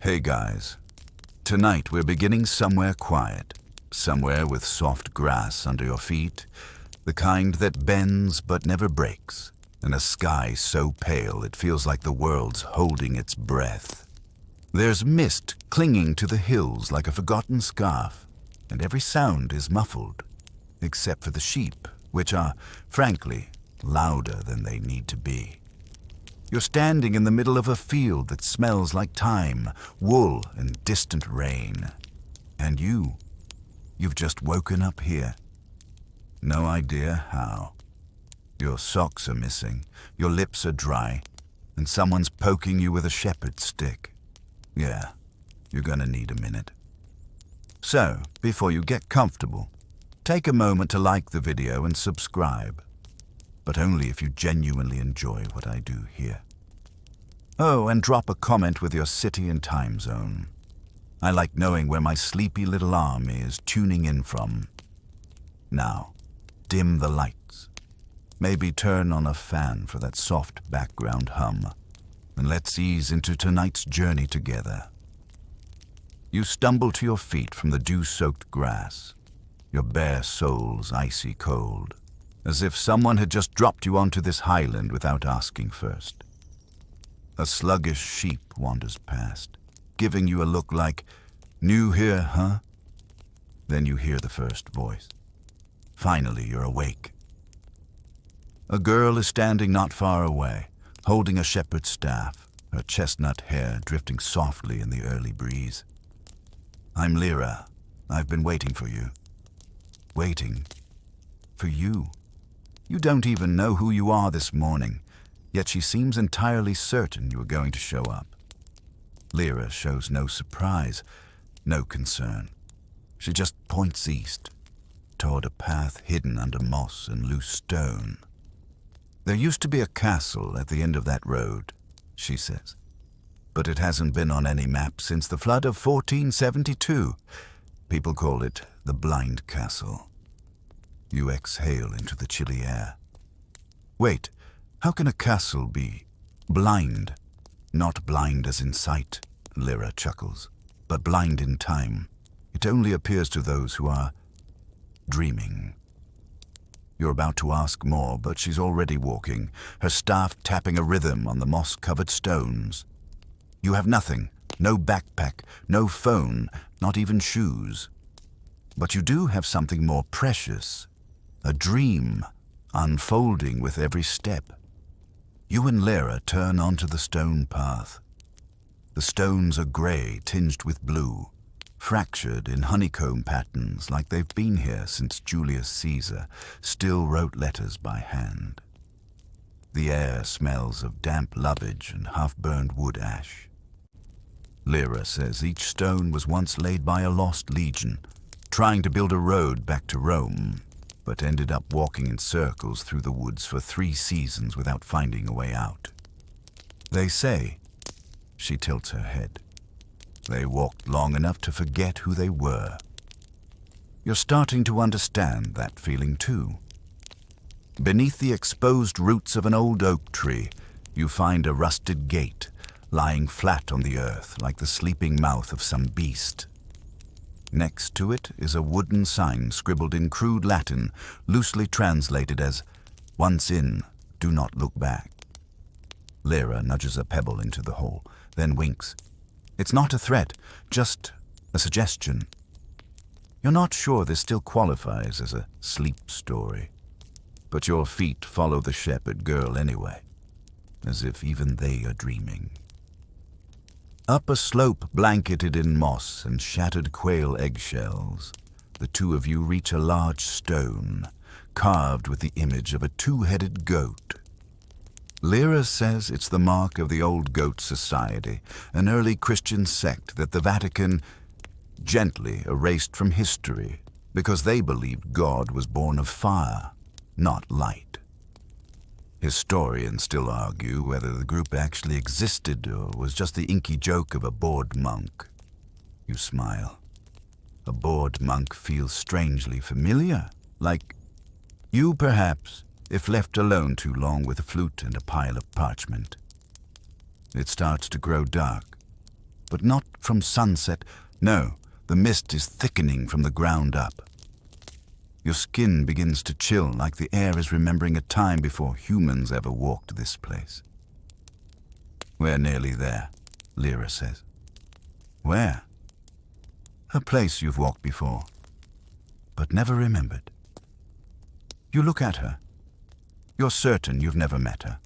Hey guys, tonight we're beginning somewhere quiet, somewhere with soft grass under your feet, the kind that bends but never breaks, and a sky so pale it feels like the world's holding its breath. There's mist clinging to the hills like a forgotten scarf, and every sound is muffled, except for the sheep, which are, frankly, louder than they need to be. You're standing in the middle of a field that smells like thyme, wool, and distant rain. And you've just woken up here. No idea how. Your socks are missing, your lips are dry, and someone's poking you with a shepherd's stick. Yeah, you're gonna need a minute. So, before you get comfortable, take a moment to like the video and subscribe. But only if you genuinely enjoy what I do here. Oh, and drop a comment with your city and time zone. I like knowing where my sleepy little army is tuning in from. Now, dim the lights. Maybe turn on a fan for that soft background hum. And let's ease into tonight's journey together. You stumble to your feet from the dew-soaked grass, your bare soles icy cold, as if someone had just dropped you onto this highland without asking first. A sluggish sheep wanders past, giving you a look like, "New here, huh?" Then you hear the first voice. Finally, you're awake. A girl is standing not far away, holding a shepherd's staff, her chestnut hair drifting softly in the early breeze. "I'm Lyra. I've been waiting for you." Waiting? For you? You don't even know who you are this morning, yet she seems entirely certain you are going to show up. Lyra shows no surprise, no concern. She just points east, toward a path hidden under moss and loose stone. "There used to be a castle at the end of that road," she says, "but it hasn't been on any map since the flood of 1472. People call it the Blind Castle." You exhale into the chilly air. Wait, how can a castle be blind? Not blind as in sight, Lyra chuckles, but blind in time. It only appears to those who are dreaming. You're about to ask more, but she's already walking, her staff tapping a rhythm on the moss-covered stones. You have nothing, no backpack, no phone, not even shoes. But you do have something more precious. A dream, unfolding with every step. You and Lyra turn onto the stone path. The stones are grey, tinged with blue, fractured in honeycomb patterns like they've been here since Julius Caesar still wrote letters by hand. The air smells of damp lovage and half-burned wood ash. Lyra says each stone was once laid by a lost legion, trying to build a road back to Rome, but ended up walking in circles through the woods for 3 seasons without finding a way out. They say, she tilts her head, they walked long enough to forget who they were. You're starting to understand that feeling too. Beneath the exposed roots of an old oak tree, you find a rusted gate, lying flat on the earth like the sleeping mouth of some beast. Next to it is a wooden sign scribbled in crude Latin, loosely translated as, "Once in, do not look back." Lyra nudges a pebble into the hole, then winks. It's not a threat, just a suggestion. You're not sure this still qualifies as a sleep story, but your feet follow the shepherd girl anyway, as if even they are dreaming. Up a slope blanketed in moss and shattered quail eggshells, the two of you reach a large stone, carved with the image of a 2-headed goat. Lyra says it's the mark of the Old Goat Society, an early Christian sect that the Vatican gently erased from history because they believed God was born of fire, not light. Historians still argue whether the group actually existed or was just the inky joke of a bored monk. You smile. A bored monk feels strangely familiar, like you perhaps, if left alone too long with a flute and a pile of parchment. It starts to grow dark. but not from sunset. No, the mist is thickening from the ground up. Your skin begins to chill like the air is remembering a time before humans ever walked this place. We're nearly there, Lyra says. Where? A place you've walked before, but never remembered. You look at her. You're certain you've never met her,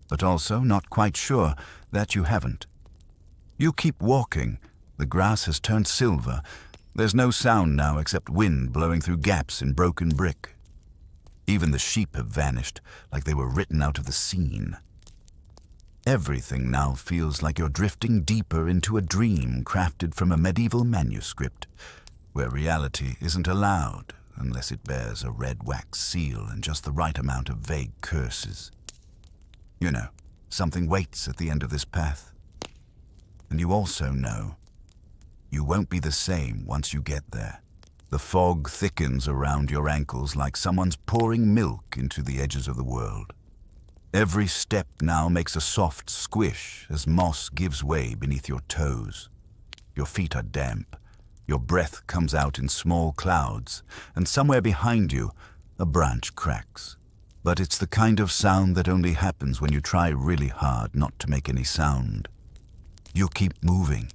but also not quite sure that you haven't. You keep walking. The grass has turned silver. There's no sound now except wind blowing through gaps in broken brick. Even the sheep have vanished, like they were written out of the scene. Everything now feels like you're drifting deeper into a dream crafted from a medieval manuscript, where reality isn't allowed unless it bears a red wax seal and just the right amount of vague curses. You know, something waits at the end of this path. And you also know you won't be the same once you get there. The fog thickens around your ankles like someone's pouring milk into the edges of the world. Every step now makes a soft squish as moss gives way beneath your toes. Your feet are damp. Your breath comes out in small clouds, and somewhere behind you, a branch cracks. But it's the kind of sound that only happens when you try really hard not to make any sound. You keep moving.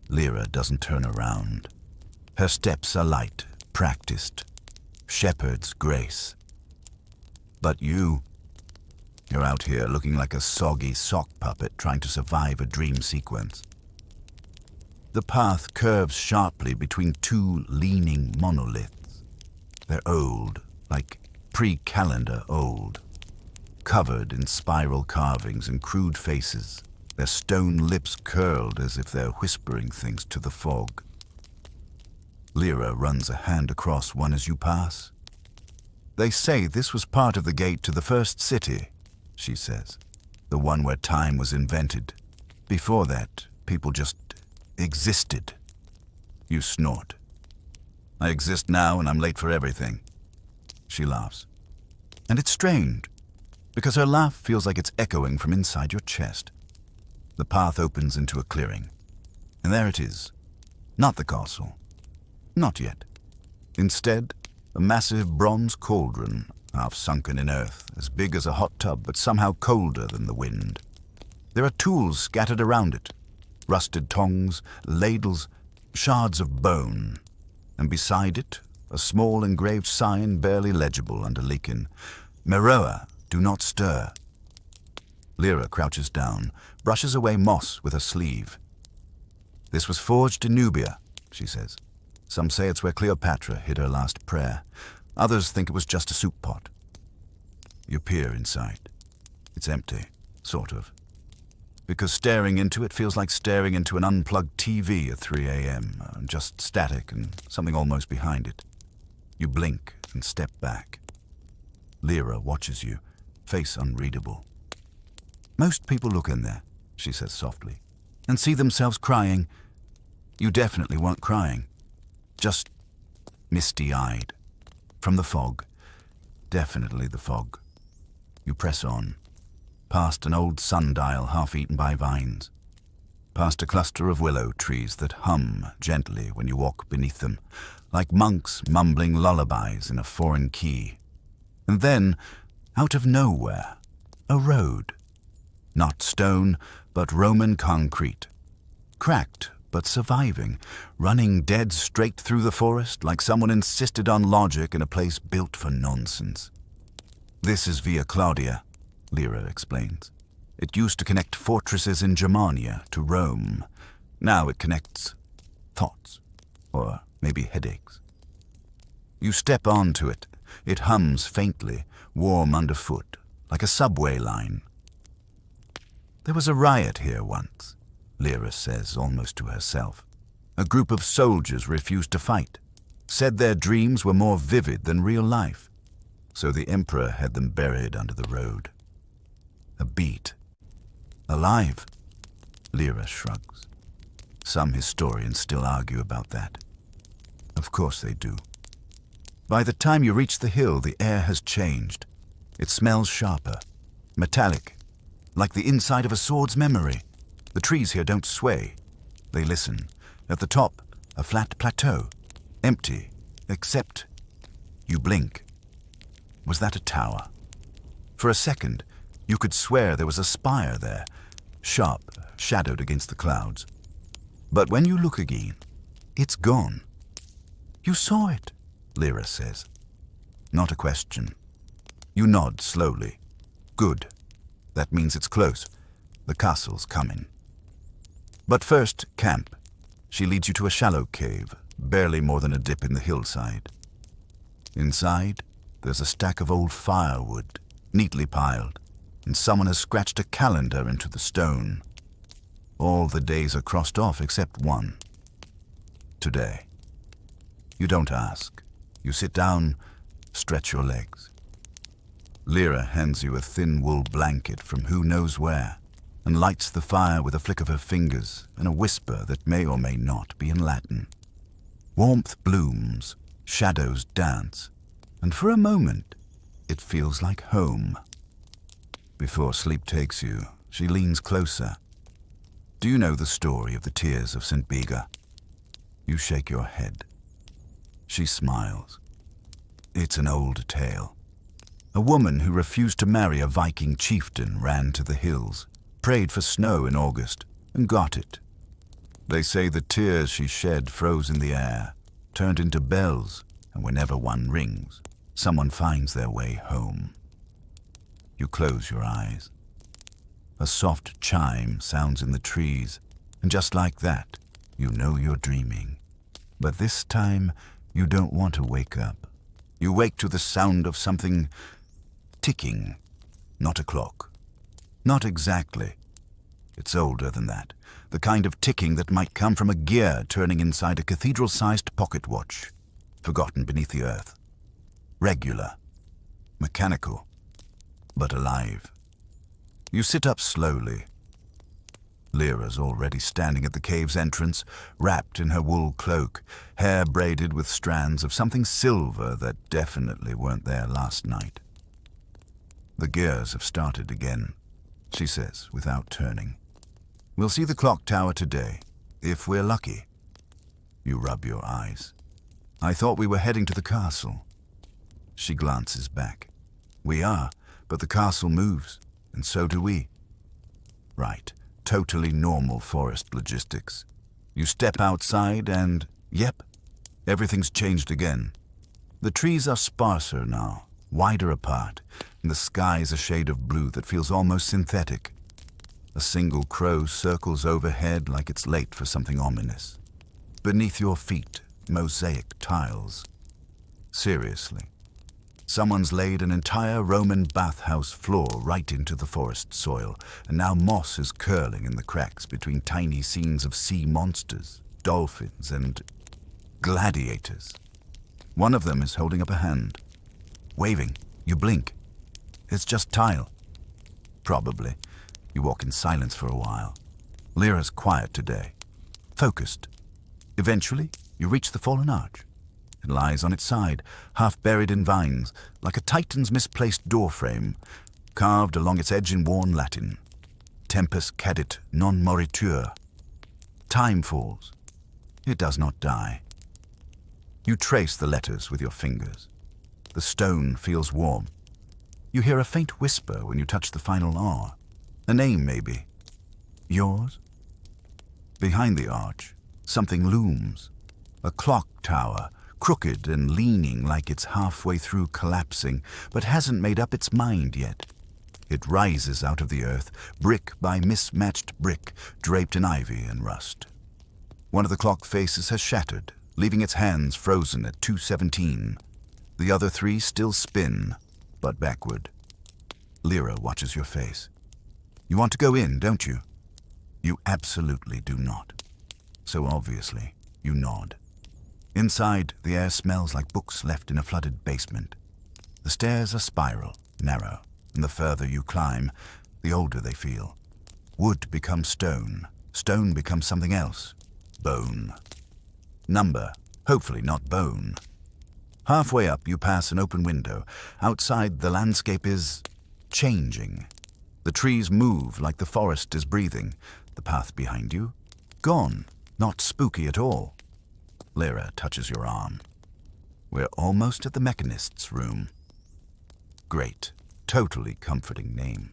Lyra doesn't turn around. Her steps are light, practiced, shepherd's grace. But you're out here looking like a soggy sock puppet trying to survive a dream sequence. The path curves sharply between two leaning monoliths. They're old, like pre-calendar old, covered in spiral carvings and crude faces, their stone lips curled as if they're whispering things to the fog. Lyra runs a hand across one as you pass. They say this was part of the gate to the first city, she says, the one where time was invented. Before that, people just existed. You snort. I exist now and I'm late for everything. She laughs. And it's strange, because her laugh feels like it's echoing from inside your chest. The path opens into a clearing, and there it is. Not the castle. Not yet. Instead, a massive bronze cauldron, half sunken in earth, as big as a hot tub, but somehow colder than the wind. There are tools scattered around it, rusted tongs, ladles, shards of bone, and beside it, a small engraved sign barely legible under lichen. Meroa, do not stir. Lyra crouches down, brushes away moss with her sleeve. This was forged in Nubia, she says. Some say it's where Cleopatra hid her last prayer. Others think it was just a soup pot. You peer inside. It's empty, sort of. Because staring into it feels like staring into an unplugged TV at 3 a.m., just static and something almost behind it. You blink and step back. Lyra watches you, face unreadable. Most people look in there, she says softly, and see themselves crying. You definitely weren't crying. Just misty-eyed. From the fog. Definitely the fog. You press on. Past an old sundial half-eaten by vines. Past a cluster of willow trees that hum gently when you walk beneath them, like monks mumbling lullabies in a foreign key. And then, out of nowhere, a road. Not stone, but Roman concrete. Cracked, but surviving, running dead straight through the forest like someone insisted on logic in a place built for nonsense. This is Via Claudia, Lyra explains. It used to connect fortresses in Germania to Rome. Now it connects thoughts, or maybe headaches. You step onto it. It hums faintly, warm underfoot, like a subway line. There was a riot here once, Lyra says almost to herself. A group of soldiers refused to fight, said their dreams were more vivid than real life, so the emperor had them buried under the road. A beat. Alive? Lyra shrugs. Some historians still argue about that. Of course they do. By the time you reach the hill, the air has changed. It smells sharper, metallic, like the inside of a sword's memory. The trees here don't sway. They listen. At the top, a flat plateau. Empty, except you blink. Was that a tower? For a second, you could swear there was a spire there, sharp, shadowed against the clouds. But when you look again, it's gone. You saw it, Lyra says. Not a question. You nod slowly. Good. That means it's close. The castle's coming. But first, camp. She leads you to a shallow cave, barely more than a dip in the hillside. Inside, there's a stack of old firewood, neatly piled, and someone has scratched a calendar into the stone. All the days are crossed off except one. Today. You don't ask. You sit down, stretch your legs. Lyra hands you a thin wool blanket from who knows where, and lights the fire with a flick of her fingers and a whisper that may or may not be in Latin. Warmth blooms, shadows dance, and for a moment it feels like home. Before sleep takes you, she leans closer. Do you know the story of the tears of St. Bega? You shake your head. She smiles. It's an old tale. A woman who refused to marry a Viking chieftain ran to the hills, prayed for snow in August, and got it. They say the tears she shed froze in the air, turned into bells, and whenever one rings, someone finds their way home. You close your eyes. A soft chime sounds in the trees, and just like that, you know you're dreaming. But this time, you don't want to wake up. You wake to the sound of something ticking, not a clock. Not exactly. It's older than that, the kind of ticking that might come from a gear turning inside a cathedral-sized pocket watch, forgotten beneath the earth. Regular, mechanical, but alive. You sit up slowly. Lyra's already standing at the cave's entrance, wrapped in her wool cloak, hair braided with strands of something silver that definitely weren't there last night. The gears have started again, she says, without turning. We'll see the clock tower today, if we're lucky. You rub your eyes. I thought we were heading to the castle. She glances back. We are, but the castle moves, and so do we. Right, totally normal forest logistics. You step outside and, yep, everything's changed again. The trees are sparser now, wider apart, and the sky's a shade of blue that feels almost synthetic. A single crow circles overhead like it's late for something ominous. Beneath your feet, mosaic tiles. Seriously. Someone's laid an entire Roman bathhouse floor right into the forest soil, and now moss is curling in the cracks between tiny scenes of sea monsters, dolphins, and gladiators. One of them is holding up a hand. Waving. You blink. It's just tile. Probably. You walk in silence for a while. Lyra's quiet today. Focused. Eventually, you reach the fallen arch. It lies on its side, half buried in vines, like a titan's misplaced doorframe, carved along its edge in worn Latin. Tempus cadit non moritur. Time falls. It does not die. You trace the letters with your fingers. The stone feels warm. You hear a faint whisper when you touch the final R. A name, maybe. Yours? Behind the arch, something looms. A clock tower, crooked and leaning like it's halfway through collapsing, but hasn't made up its mind yet. It rises out of the earth, brick by mismatched brick, draped in ivy and rust. One of the clock faces has shattered, leaving its hands frozen at 2:17. The other three still spin, but backward. Lyra watches your face. You want to go in, don't you? You absolutely do not. So obviously, you nod. Inside, the air smells like books left in a flooded basement. The stairs are spiral, narrow, and the further you climb, the older they feel. Wood becomes stone. Stone becomes something else. Bone. Number, hopefully not bone. Halfway up, you pass an open window. Outside, the landscape is changing. The trees move like the forest is breathing. The path behind you? Gone. Not spooky at all. Lyra touches your arm. We're almost at the mechanist's room. Great. Totally comforting name.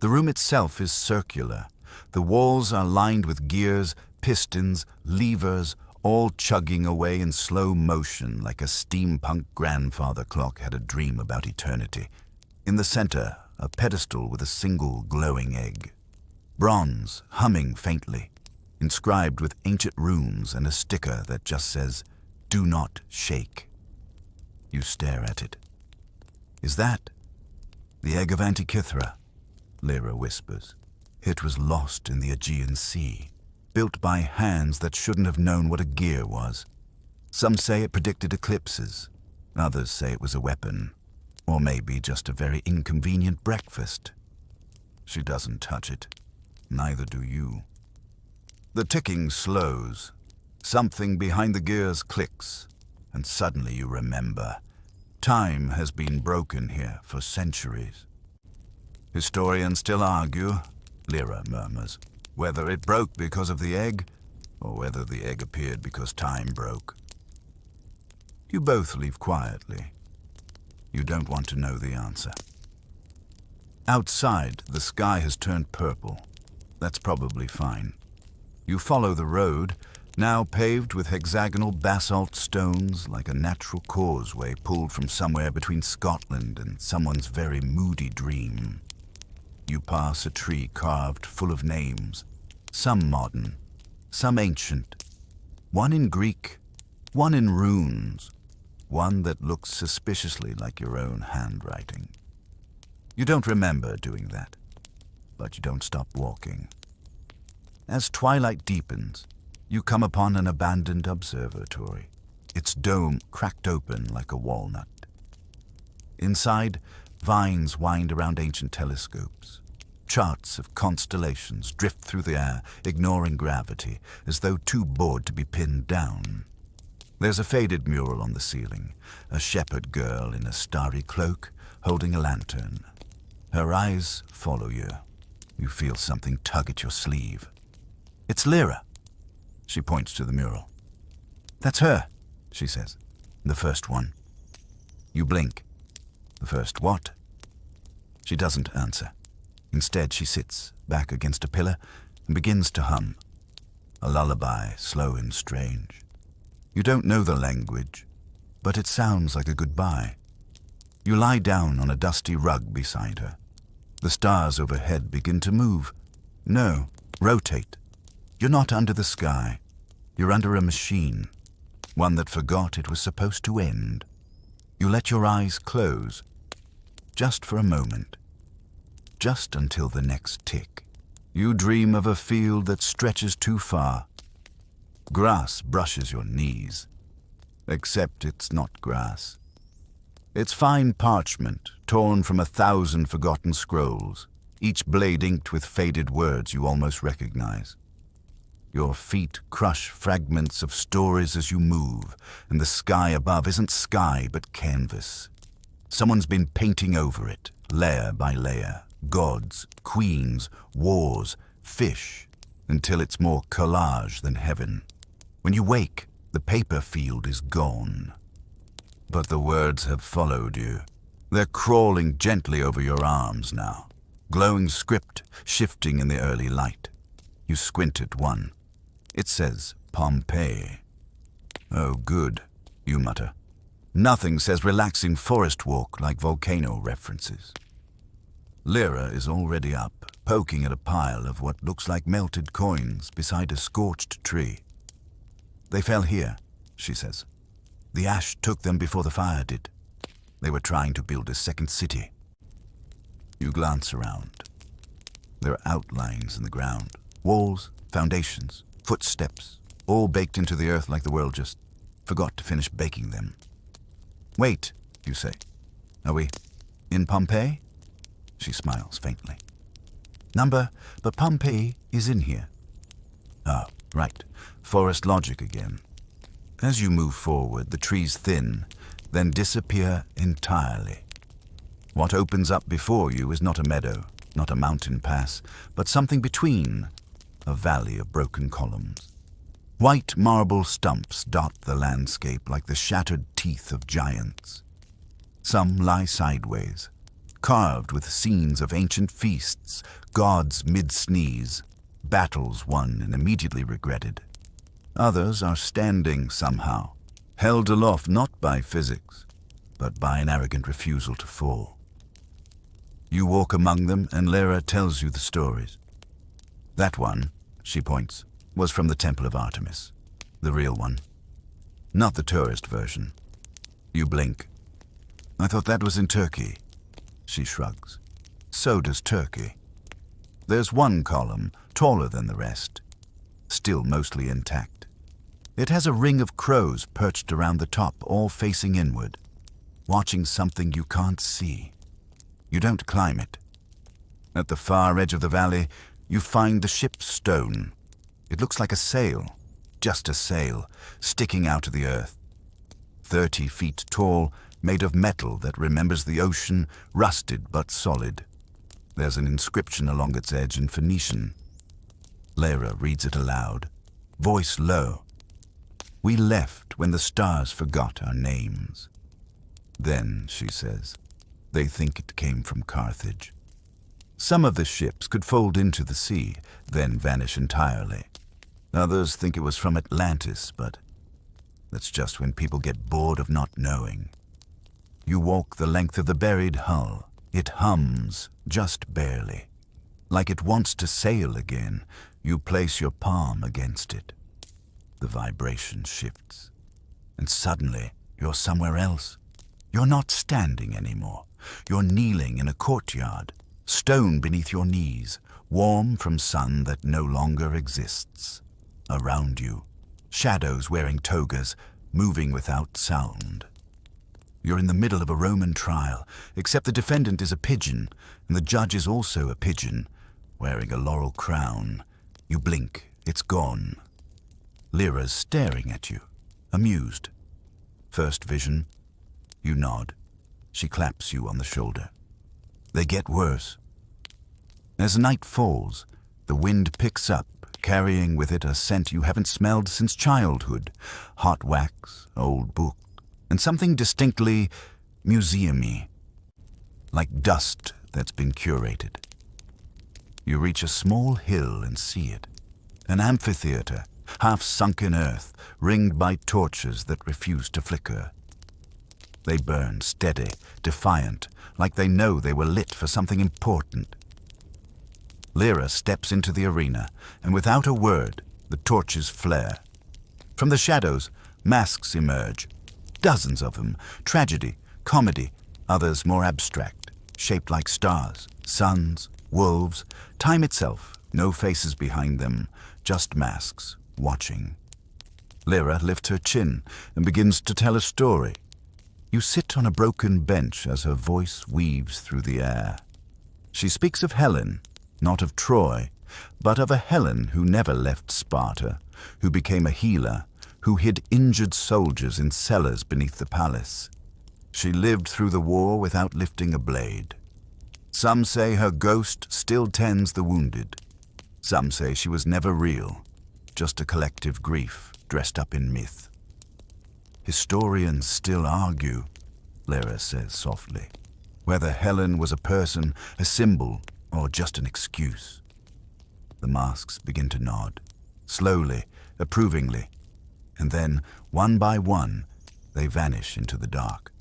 The room itself is circular. The walls are lined with gears, pistons, levers, all chugging away in slow motion like a steampunk grandfather clock had a dream about eternity. In the center, a pedestal with a single glowing egg. Bronze, humming faintly, inscribed with ancient runes and a sticker that just says, "Do not shake." You stare at it. Is that the egg of Antikythera? Lyra whispers. It was lost in the Aegean Sea, built by hands that shouldn't have known what a gear was. Some say it predicted eclipses. Others say it was a weapon, or maybe just a very inconvenient breakfast. She doesn't touch it. Neither do you. The ticking slows. Something behind the gears clicks, and suddenly you remember. Time has been broken here for centuries. Historians still argue, Lyra murmurs, whether it broke because of the egg, or whether the egg appeared because time broke. You both leave quietly. You don't want to know the answer. Outside, the sky has turned purple. That's probably fine. You follow the road, now paved with hexagonal basalt stones like a natural causeway pulled from somewhere between Scotland and someone's very moody dream. You pass a tree carved full of names, some modern, some ancient, one in Greek, one in runes, one that looks suspiciously like your own handwriting. You don't remember doing that, but you don't stop walking. As twilight deepens, you come upon an abandoned observatory, its dome cracked open like a walnut. Inside, vines wind around ancient telescopes. Charts of constellations drift through the air, ignoring gravity, as though too bored to be pinned down. There's a faded mural on the ceiling, a shepherd girl in a starry cloak, holding a lantern. Her eyes follow you. You feel something tug at your sleeve. It's Lyra. She points to the mural. That's her, she says. The first one. You blink. The first what? She doesn't answer. Instead, she sits back against a pillar and begins to hum. A lullaby, slow and strange. You don't know the language, but it sounds like a goodbye. You lie down on a dusty rug beside her. The stars overhead begin to move. No, rotate. You're not under the sky. You're under a machine, one that forgot it was supposed to end. You let your eyes close, just for a moment, just until the next tick. You dream of a field that stretches too far. Grass brushes your knees, except it's not grass. It's fine parchment, torn from 1,000 forgotten scrolls, each blade inked with faded words you almost recognize. Your feet crush fragments of stories as you move, and the sky above isn't sky but canvas. Someone's been painting over it, layer by layer, gods, queens, wars, fish, until it's more collage than heaven. When you wake, the paper field is gone. But the words have followed you. They're crawling gently over your arms now, glowing script shifting in the early light. You squint at one. It says Pompeii. Oh, good, you mutter. Nothing says relaxing forest walk like volcano references. Lyra is already up, poking at a pile of what looks like melted coins beside a scorched tree. They fell here, she says. The ash took them before the fire did. They were trying to build a second city. You glance around. There are outlines in the ground, walls, foundations, footsteps, all baked into the earth like the world just forgot to finish baking them. Wait, you say. Are we in Pompeii? She smiles faintly. But Pompeii is in here. Ah, right. Forest logic again. As you move forward, the trees thin, then disappear entirely. What opens up before you is not a meadow. Not a mountain pass, but something between, a valley of broken columns. White marble stumps dot the landscape like the shattered teeth of giants. Some lie sideways, carved with scenes of ancient feasts, gods mid-sneeze, battles won and immediately regretted. Others are standing somehow, held aloft not by physics, but by an arrogant refusal to fall. You walk among them and Lyra tells you the stories. That one, she points, was from the Temple of Artemis, the real one, not the tourist version. You blink. I thought that was in Turkey. She shrugs. So does Turkey. There's one column, taller than the rest, still mostly intact. It has a ring of crows perched around the top, all facing inward, watching something you can't see. You don't climb it. At the far edge of the valley, you find the ship's stone. It looks like a sail, just a sail, sticking out of the earth. 30 feet tall, made of metal that remembers the ocean, rusted but solid. There's an inscription along its edge in Phoenician. Lyra reads it aloud, voice low. We left when the stars forgot our names. Then, she says, they think it came from Carthage. Some of the ships could fold into the sea, then vanish entirely. Others think it was from Atlantis, but that's just when people get bored of not knowing. You walk the length of the buried hull. It hums, just barely. Like it wants to sail again, you place your palm against it. The vibration shifts, and suddenly you're somewhere else. You're not standing anymore. You're kneeling in a courtyard, stone beneath your knees, warm from sun that no longer exists. Around you, shadows wearing togas, moving without sound. You're in the middle of a Roman trial, except the defendant is a pigeon, and the judge is also a pigeon, wearing a laurel crown. You blink, it's gone. Lyra's staring at you, amused. First vision, you nod. She claps you on the shoulder. They get worse. As night falls, the wind picks up, carrying with it a scent you haven't smelled since childhood. Hot wax, old book, and something distinctly museum-y, like dust that's been curated. You reach a small hill and see it, an amphitheater, half sunk in earth, ringed by torches that refuse to flicker. They burn steady, defiant, like they know they were lit for something important. Lyra steps into the arena, and without a word, the torches flare. From the shadows, masks emerge. Dozens of them, tragedy, comedy, others more abstract, shaped like stars, suns, wolves, time itself, no faces behind them, just masks, watching. Lyra lifts her chin and begins to tell a story. You sit on a broken bench as her voice weaves through the air. She speaks of Helen, not of Troy, but of a Helen who never left Sparta, who became a healer, who hid injured soldiers in cellars beneath the palace. She lived through the war without lifting a blade. Some say her ghost still tends the wounded. Some say she was never real, just a collective grief dressed up in myth. Historians still argue, Lyra says softly, whether Helen was a person, a symbol, or just an excuse. The masks begin to nod, slowly, approvingly, and then, one by one, they vanish into the dark.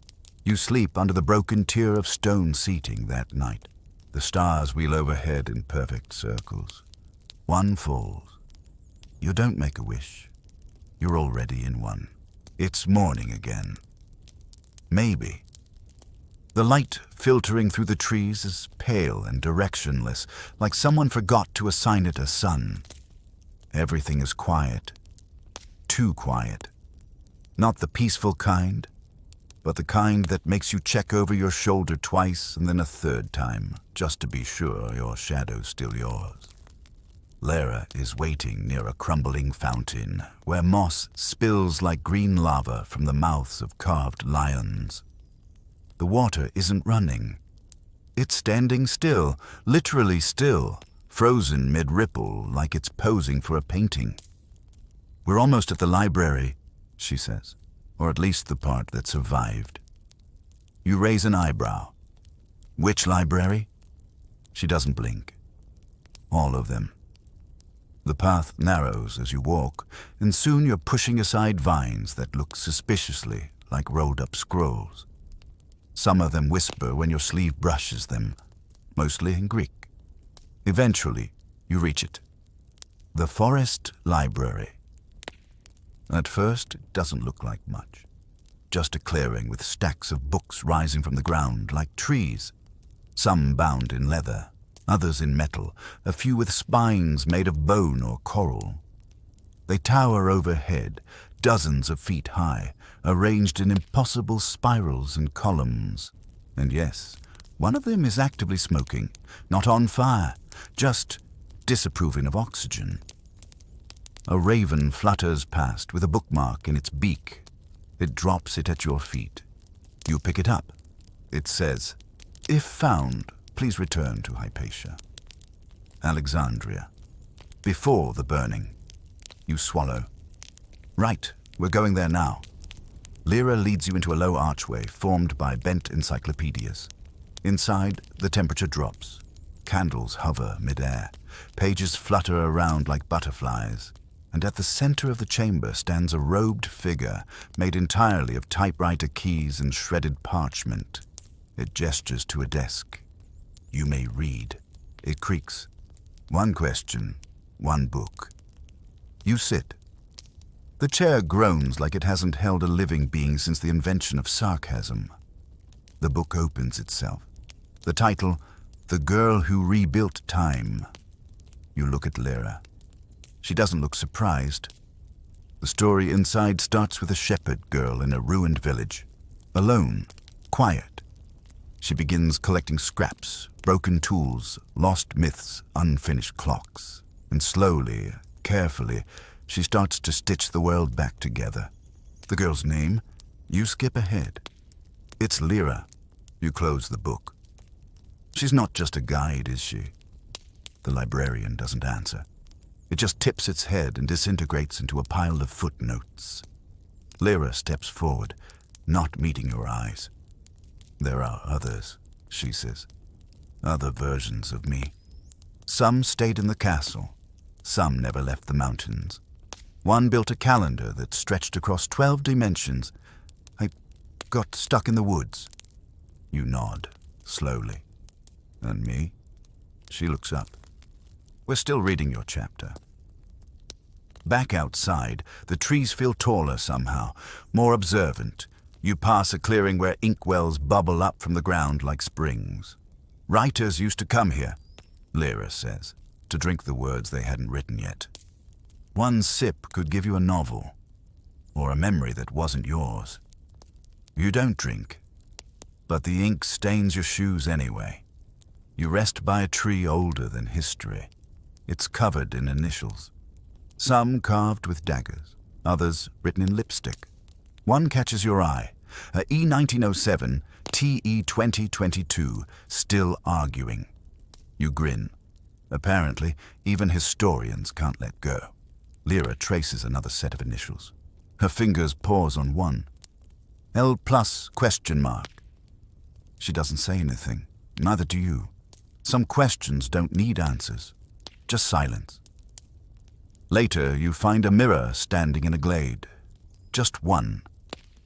You sleep under the broken tier of stone seating that night. The stars wheel overhead in perfect circles. One falls. You don't make a wish. You're already in one. It's morning again. Maybe. The light filtering through the trees is pale and directionless, like someone forgot to assign it a sun. Everything is quiet. Too quiet. Not the peaceful kind, but the kind that makes you check over your shoulder twice and then a third time, just to be sure your shadow's still yours. Lyra is waiting near a crumbling fountain, where moss spills like green lava from the mouths of carved lions. The water isn't running. It's standing still, literally still, frozen mid-ripple like it's posing for a painting. "We're almost at the library," she says, "or at least the part that survived." You raise an eyebrow. "Which library?" She doesn't blink. "All of them." The path narrows as you walk, and soon you're pushing aside vines that look suspiciously like rolled-up scrolls. Some of them whisper when your sleeve brushes them, mostly in Greek. Eventually, you reach it. The Forest Library. At first, it doesn't look like much. Just a clearing with stacks of books rising from the ground like trees. Some bound in leather, others in metal, a few with spines made of bone or coral. They tower overhead, dozens of feet high, arranged in impossible spirals and columns. And yes, one of them is actively smoking, not on fire, just disapproving of oxygen. A raven flutters past with a bookmark in its beak. It drops it at your feet. You pick it up. It says, "If found, please return to Hypatia." Alexandria. Before the burning. You swallow. "Right, we're going there now." Lyra leads you into a low archway formed by bent encyclopedias. Inside, the temperature drops. Candles hover midair. Pages flutter around like butterflies. And at the center of the chamber stands a robed figure made entirely of typewriter keys and shredded parchment. It gestures to a desk. "You may read." It creaks. One question, one book. You sit. The chair groans like it hasn't held a living being since the invention of sarcasm. The book opens itself. The title, "The Girl Who Rebuilt Time." You look at Lyra. She doesn't look surprised. The story inside starts with a shepherd girl in a ruined village. Alone, quiet. She begins collecting scraps, broken tools, lost myths, unfinished clocks. And slowly, carefully, she starts to stitch the world back together. The girl's name? You skip ahead. It's Lyra. You close the book. She's not just a guide, is she? The librarian doesn't answer. It just tips its head and disintegrates into a pile of footnotes. Lyra steps forward, not meeting your eyes. "There are others," she says. "Other versions of me. Some stayed in the castle. Some never left the mountains. One built a calendar that stretched across 12 dimensions. I got stuck in the woods." You nod, slowly. "And me?" She looks up. "We're still reading your chapter." Back outside, the trees feel taller somehow, more observant. You pass a clearing where inkwells bubble up from the ground like springs. "Writers used to come here," Lyra says, "to drink the words they hadn't written yet. One sip could give you a novel, or a memory that wasn't yours. You don't drink, but the ink stains your shoes anyway. You rest by a tree older than history. It's covered in initials. Some carved with daggers, others written in lipstick. One catches your eye, a E1907 TE 2022, still arguing. You grin. Apparently, even historians can't let go. Lyra traces another set of initials. Her fingers pause on one. L+? She doesn't say anything. Neither do you. Some questions don't need answers. Just silence. Later, you find a mirror standing in a glade. Just one.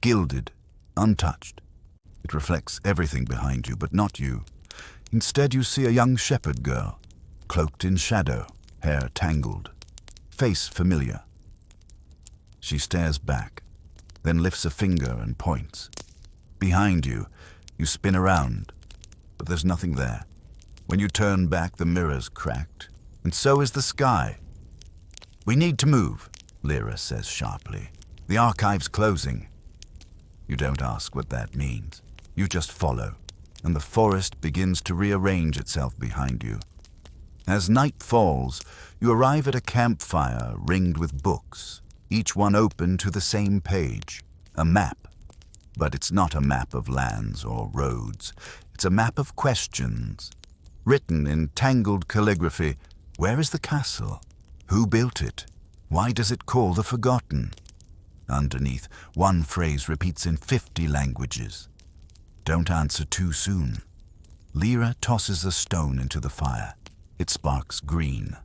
Gilded, untouched. It reflects everything behind you, but not you. Instead, you see a young shepherd girl, cloaked in shadow, hair tangled, face familiar. She stares back, then lifts a finger and points. Behind you, you spin around, but there's nothing there. When you turn back, the mirror's cracked, and so is the sky. "We need to move," Lyra says sharply. "The archive's closing." You don't ask what that means. You just follow, and the forest begins to rearrange itself behind you. As night falls, you arrive at a campfire ringed with books, each one open to the same page, a map. But it's not a map of lands or roads. It's a map of questions. Written in tangled calligraphy, where is the castle? Who built it? Why does it call the Forgotten? Underneath, one phrase repeats in 50 languages. Don't answer too soon. Lyra tosses a stone into the fire. It sparks green.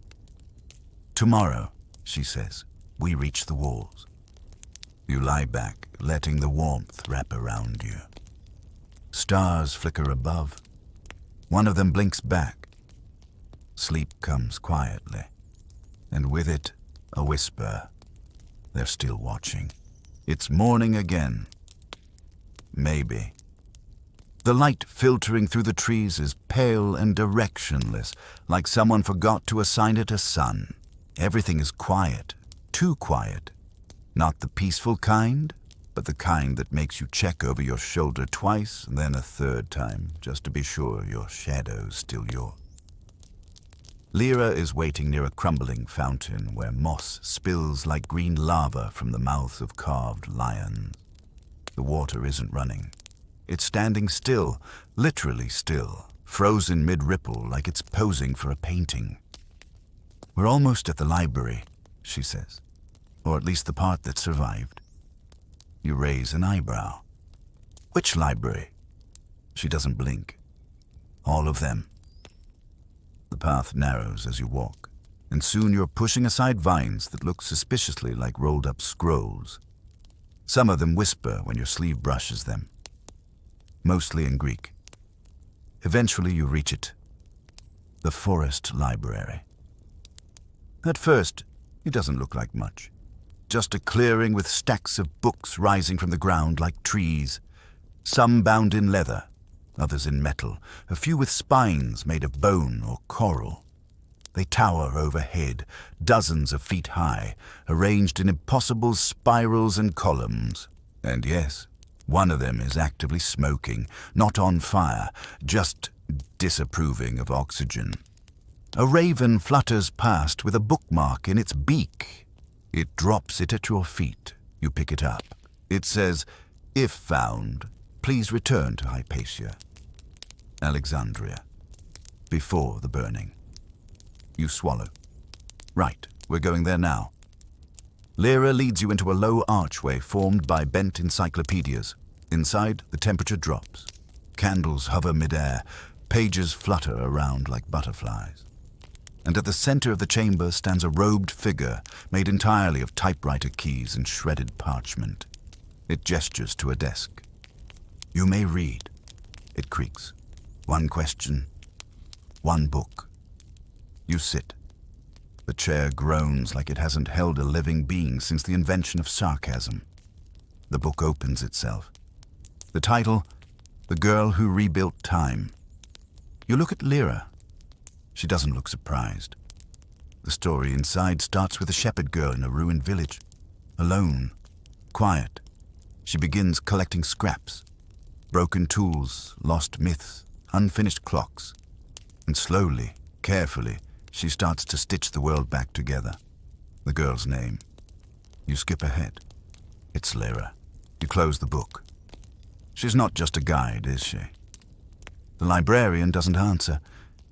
Tomorrow, she says, we reach the walls. You lie back, letting the warmth wrap around you. Stars flicker above. One of them blinks back. Sleep comes quietly, and with it, a whisper. They're still watching. It's morning again. Maybe. The light filtering through the trees is pale and directionless, like someone forgot to assign it a sun. Everything is quiet, too quiet. Not the peaceful kind, but the kind that makes you check over your shoulder twice, then a third time, just to be sure your shadow's still yours. Lyra is waiting near a crumbling fountain where moss spills like green lava from the mouths of carved lions. The water isn't running. It's standing still, literally still, frozen mid-ripple like it's posing for a painting. We're almost at the library, she says, or at least the part that survived. You raise an eyebrow. Which library? She doesn't blink. All of them. The path narrows as you walk, and soon you're pushing aside vines that look suspiciously like rolled-up scrolls. Some of them whisper when your sleeve brushes them, mostly in Greek. Eventually you reach it, the forest library. At first, it doesn't look like much. Just a clearing with stacks of books rising from the ground like trees, some bound in leather, others in metal, a few with spines made of bone or coral. They tower overhead, dozens of feet high, arranged in impossible spirals and columns. And yes, one of them is actively smoking, not on fire, just disapproving of oxygen. A raven flutters past with a bookmark in its beak. It drops it at your feet. You pick it up. It says, "If found, please return to Hypatia, Alexandria, before the burning." You swallow. Right, we're going there now. Lyra leads you into a low archway formed by bent encyclopedias. Inside, the temperature drops. Candles hover midair. Pages flutter around like butterflies. And at the center of the chamber stands a robed figure made entirely of typewriter keys and shredded parchment. It gestures to a desk. You may read. It creaks. One question, one book. You sit. The chair groans like it hasn't held a living being since the invention of sarcasm. The book opens itself. The title, The Girl Who Rebuilt Time. You look at Lyra. She doesn't look surprised. The story inside starts with a shepherd girl in a ruined village. Alone, quiet. She begins collecting scraps. Broken tools, lost myths, unfinished clocks. And slowly, carefully, she starts to stitch the world back together. The girl's name. You skip ahead. It's Lyra. You close the book. She's not just a guide, is she? The librarian doesn't answer.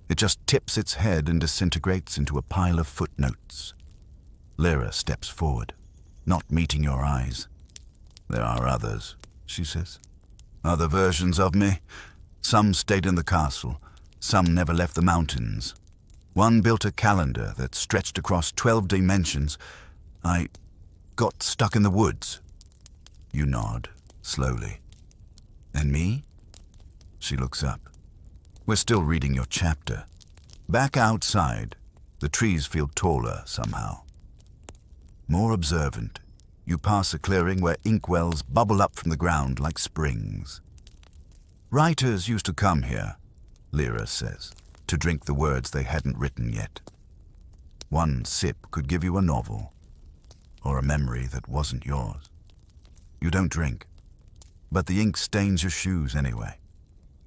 It just tips its head and disintegrates into a pile of footnotes. Lyra steps forward, not meeting your eyes. There are others, she says. Other versions of me. Some stayed in the castle. Some never left the mountains. One built a calendar that stretched across 12 dimensions. I got stuck in the woods. You nod, slowly. And me? She looks up. We're still reading your chapter. Back outside, the trees feel taller somehow. More observant, you pass a clearing where inkwells bubble up from the ground like springs. Writers used to come here, Lyra says, to drink the words they hadn't written yet. One sip could give you a novel, or a memory that wasn't yours. You don't drink, but the ink stains your shoes anyway.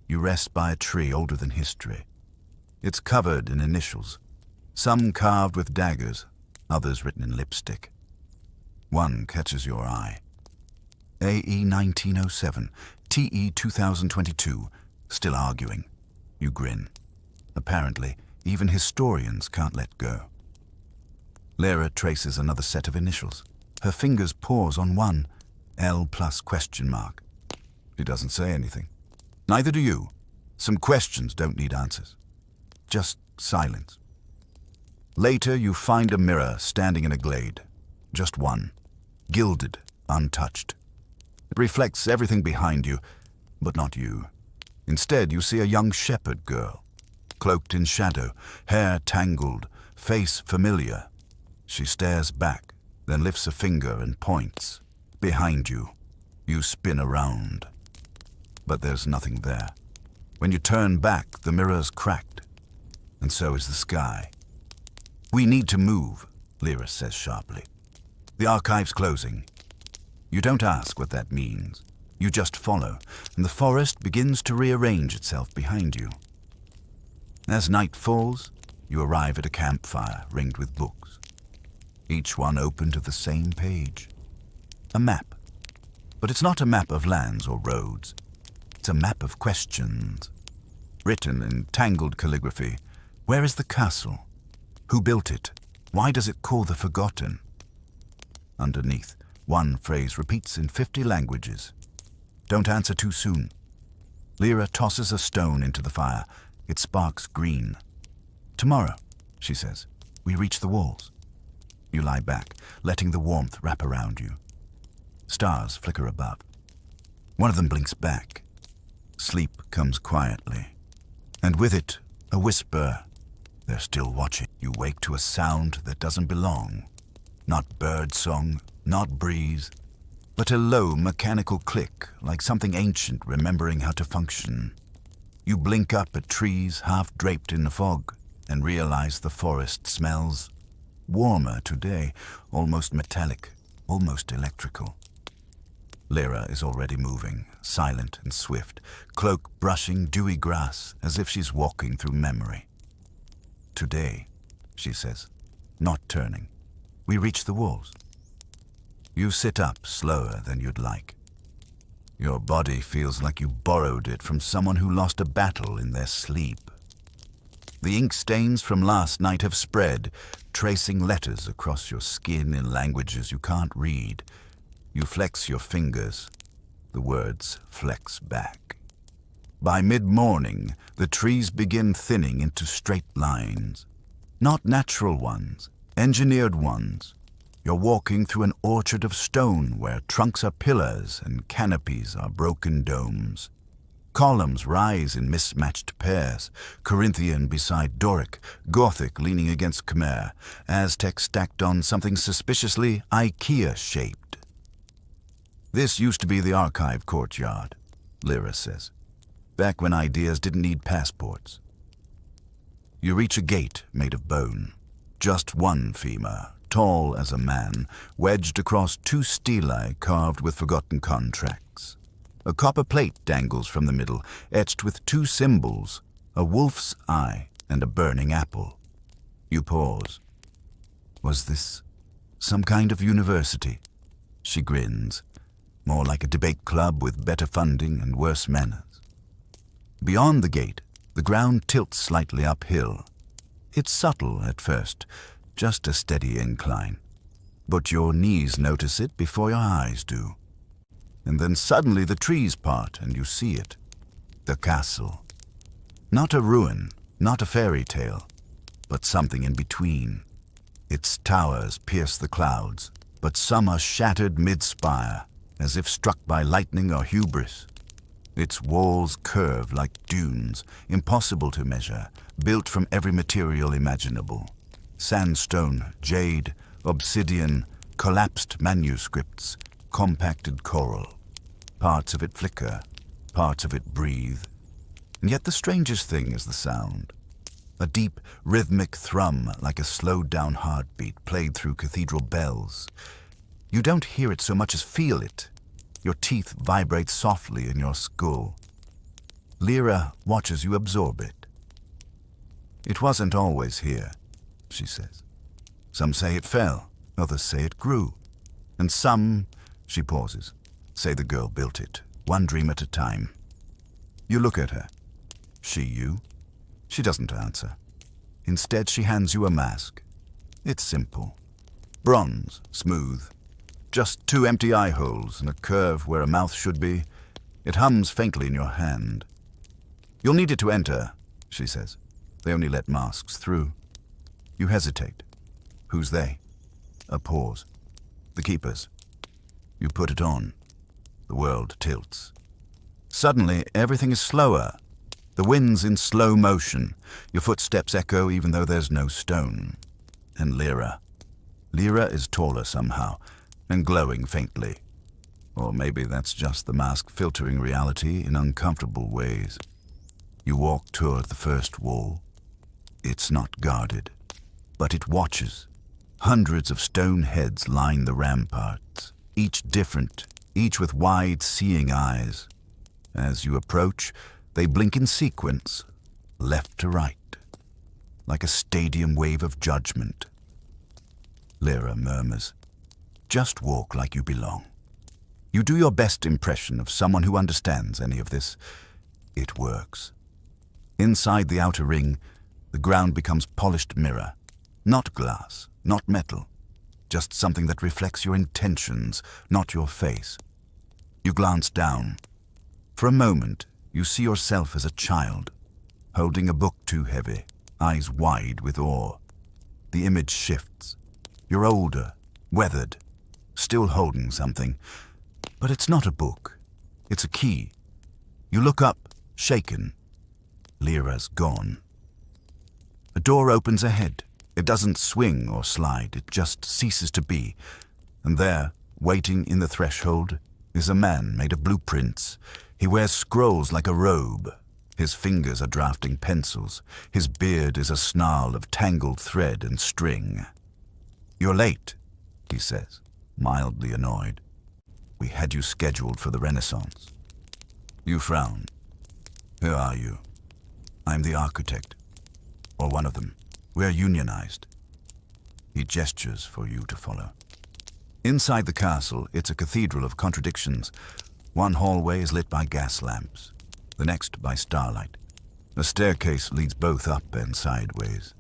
You rest by a tree older than history. It's covered in initials, some carved with daggers, others written in lipstick. One catches your eye. AE 1907, TE 2022, Still arguing. You grin. Apparently, even historians can't let go. Lyra traces another set of initials. Her fingers pause on one, L plus question mark. She doesn't say anything. Neither do you. Some questions don't need answers. Just silence. Later, you find a mirror standing in a glade. Just one. Gilded, untouched. It reflects everything behind you, but not you. Instead, you see a young shepherd girl, cloaked in shadow, hair tangled, face familiar. She stares back, then lifts a finger and points. Behind you. You spin around. But there's nothing there. When you turn back, the mirror's cracked, and so is the sky. We need to move, Lyra says sharply. The archive's closing. You don't ask what that means. You just follow, and the forest begins to rearrange itself behind you. As night falls, you arrive at a campfire ringed with books. Each one open to the same page. A map. But it's not a map of lands or roads. It's a map of questions. Written in tangled calligraphy. Where is the castle? Who built it? Why does it call the Forgotten? Underneath, one phrase repeats in 50 languages. Don't answer too soon. Lyra tosses a stone into the fire. It sparks green. Tomorrow, she says, we reach the walls. You lie back, letting the warmth wrap around you. Stars flicker above. One of them blinks back. Sleep comes quietly. And with it, a whisper. They're still watching. You wake to a sound that doesn't belong. Not bird song, not breeze, but a low mechanical click, like something ancient remembering how to function. You blink up at trees half draped in the fog and realize the forest smells warmer today, almost metallic, almost electrical. Lyra is already moving, silent and swift, cloak brushing dewy grass as if she's walking through memory. Today, she says, not turning. We reach the walls. You sit up slower than you'd like. Your body feels like you borrowed it from someone who lost a battle in their sleep. The ink stains from last night have spread, tracing letters across your skin in languages you can't read. You flex your fingers. The words flex back. By mid-morning, the trees begin thinning into straight lines. Not natural ones, engineered ones. You're walking through an orchard of stone where trunks are pillars and canopies are broken domes. Columns rise in mismatched pairs, Corinthian beside Doric, Gothic leaning against Khmer, Aztec stacked on something suspiciously IKEA-shaped. This used to be the archive courtyard, Lyra says, back when ideas didn't need passports. You reach a gate made of bone. Just one femur, tall as a man, wedged across two stelae carved with forgotten contracts. A copper plate dangles from the middle, etched with two symbols, a wolf's eye and a burning apple. You pause. Was this some kind of university? She grins, more like a debate club with better funding and worse manners. Beyond the gate, the ground tilts slightly uphill. It's subtle at first, just a steady incline. But your knees notice it before your eyes do. And then suddenly the trees part and you see it. The castle. Not a ruin, not a fairy tale, but something in between. Its towers pierce the clouds, but some are shattered mid-spire, as if struck by lightning or hubris. Its walls curve like dunes, impossible to measure, built from every material imaginable. Sandstone, jade, obsidian, collapsed manuscripts, compacted coral. Parts of it flicker, parts of it breathe. And yet the strangest thing is the sound. A deep, rhythmic thrum like a slowed-down heartbeat played through cathedral bells. You don't hear it so much as feel it. Your teeth vibrate softly in your skull. Lyra watches you absorb it. It wasn't always here, she says. Some say it fell, others say it grew. And some, she pauses, say the girl built it, one dream at a time. You look at her, She you? She doesn't answer. Instead, she hands you a mask. It's simple. Bronze, smooth. Just 2 empty eye holes and a curve where a mouth should be. It hums faintly in your hand. You'll need it to enter, she says. They only let masks through. You hesitate. Who's they? A pause. The keepers. You put it on. The world tilts. Suddenly, everything is slower. The wind's in slow motion. Your footsteps echo even though there's no stone. And Lyra. Lyra is taller somehow, and glowing faintly. Or maybe that's just the mask filtering reality in uncomfortable ways. You walk toward the first wall. It's not guarded, but it watches. Hundreds of stone heads line the ramparts, each different, each with wide, seeing eyes. As you approach, they blink in sequence, left to right, like a stadium wave of judgment. Lyra murmurs, "Just walk like you belong." You do your best impression of someone who understands any of this. It works. Inside the outer ring, the ground becomes polished mirror. Not glass, not metal. Just something that reflects your intentions, not your face. You glance down. For a moment, you see yourself as a child, holding a book too heavy, eyes wide with awe. The image shifts. You're older, weathered, still holding something. But it's not a book. It's a key. You look up, shaken. Lyra's gone. A door opens ahead. It doesn't swing or slide. It just ceases to be. And there, waiting in the threshold, is a man made of blueprints. He wears scrolls like a robe. His fingers are drafting pencils. His beard is a snarl of tangled thread and string. "You're late," he says, mildly annoyed. "We had you scheduled for the Renaissance." You frown. "Who are you?" "I'm the architect, or one of them. We're unionized." He gestures for you to follow. Inside the castle, it's a cathedral of contradictions. One hallway is lit by gas lamps, the next by starlight. A staircase leads both up and sideways.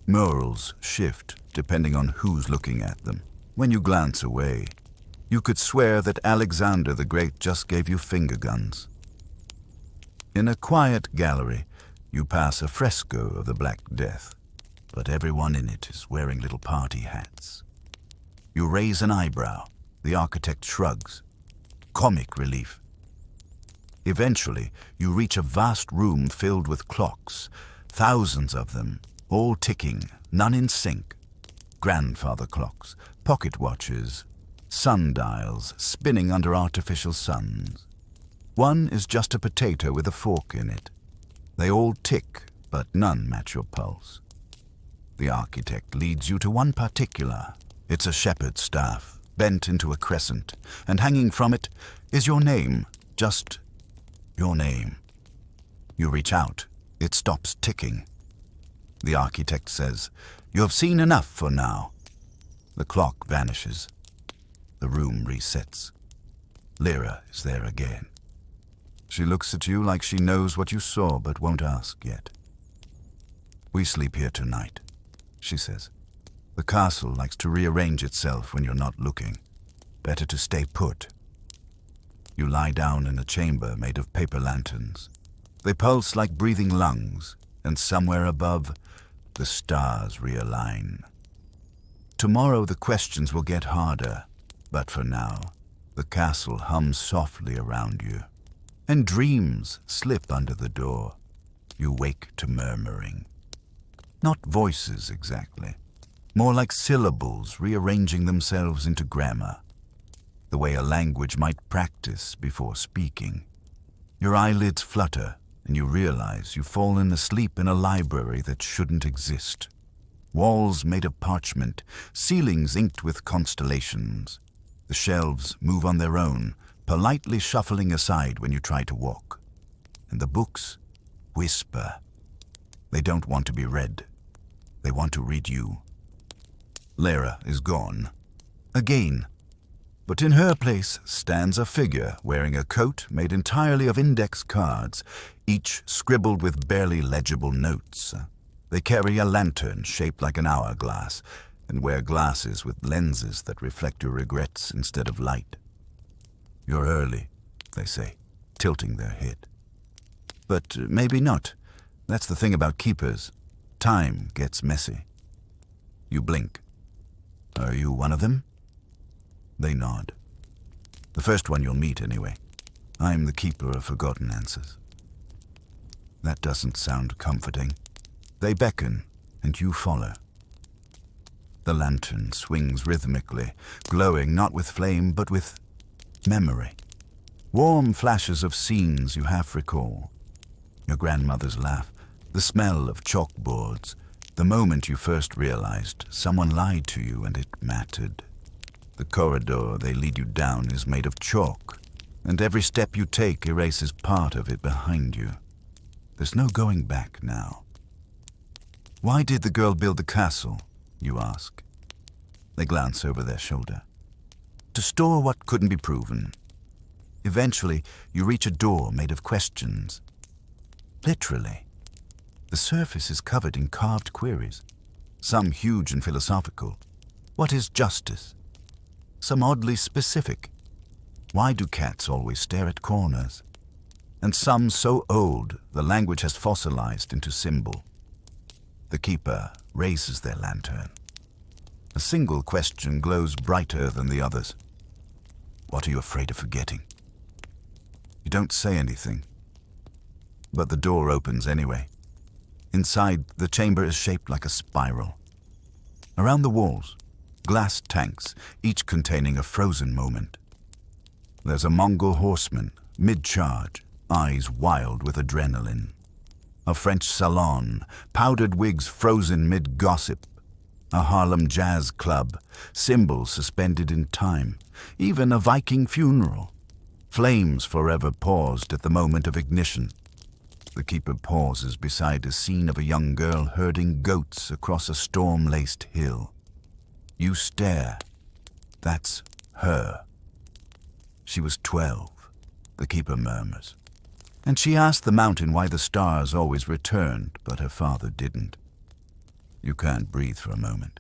Murals shift depending on who's looking at them. When you glance away, you could swear that Alexander the Great just gave you finger guns. In a quiet gallery, you pass a fresco of the Black Death, but everyone in it is wearing little party hats. You raise an eyebrow. The architect shrugs. Comic relief. Eventually, you reach a vast room filled with clocks, thousands of them, all ticking, none in sync. Grandfather clocks, pocket watches, sundials spinning under artificial suns. One is just a potato with a fork in it. They all tick, but none match your pulse. The architect leads you to one particular. It's a shepherd's staff, bent into a crescent, and hanging from it is your name, just your name. You reach out. It stops ticking. The architect says, "You have seen enough for now." The clock vanishes. The room resets. Lyra is there again. She looks at you like she knows what you saw but won't ask yet. "We sleep here tonight," she says. "The castle likes to rearrange itself when you're not looking. Better to stay put." You lie down in a chamber made of paper lanterns. They pulse like breathing lungs, and somewhere above, the stars realign. Tomorrow the questions will get harder, but for now, the castle hums softly around you, and dreams slip under the door. You wake to murmuring. Not voices exactly, more like syllables rearranging themselves into grammar, the way a language might practice before speaking. Your eyelids flutter, and you realize you've fallen asleep in a library that shouldn't exist. Walls made of parchment, ceilings inked with constellations. The shelves move on their own, politely shuffling aside when you try to walk. And the books whisper. They don't want to be read. They want to read you. Lyra is gone. Again. But in her place stands a figure wearing a coat made entirely of index cards, each scribbled with barely legible notes. They carry a lantern shaped like an hourglass and wear glasses with lenses that reflect your regrets instead of light. "You're early," they say, tilting their head. But maybe not. That's the thing about keepers. Time gets messy. You blink. "Are you one of them?" They nod. "The first one you'll meet, anyway. I'm the keeper of forgotten answers." That doesn't sound comforting. They beckon, and you follow. The lantern swings rhythmically, glowing not with flame, but with memory. Warm flashes of scenes you half recall. Your grandmother's laugh, the smell of chalkboards, the moment you first realized someone lied to you and it mattered. The corridor they lead you down is made of chalk, and every step you take erases part of it behind you. There's no going back now. "Why did the girl build the castle?" you ask. They glance over their shoulder. "To store what couldn't be proven." Eventually, you reach a door made of questions. Literally. The surface is covered in carved queries, some huge and philosophical. What is justice? Some oddly specific. Why do cats always stare at corners? And some so old the language has fossilized into symbol. The keeper raises their lantern. A single question glows brighter than the others. "What are you afraid of forgetting?" You don't say anything, but the door opens anyway. Inside, the chamber is shaped like a spiral. Around the walls, glass tanks, each containing a frozen moment. There's a Mongol horseman, mid-charge, eyes wild with adrenaline. A French salon, powdered wigs frozen mid-gossip. A Harlem jazz club, symbols suspended in time. Even a Viking funeral. Flames forever paused at the moment of ignition. The keeper pauses beside a scene of a young girl herding goats across a storm-laced hill. You stare. That's her. She was 12, the keeper murmurs. And she asked the mountain why the stars always returned, but her father didn't. You can't breathe for a moment.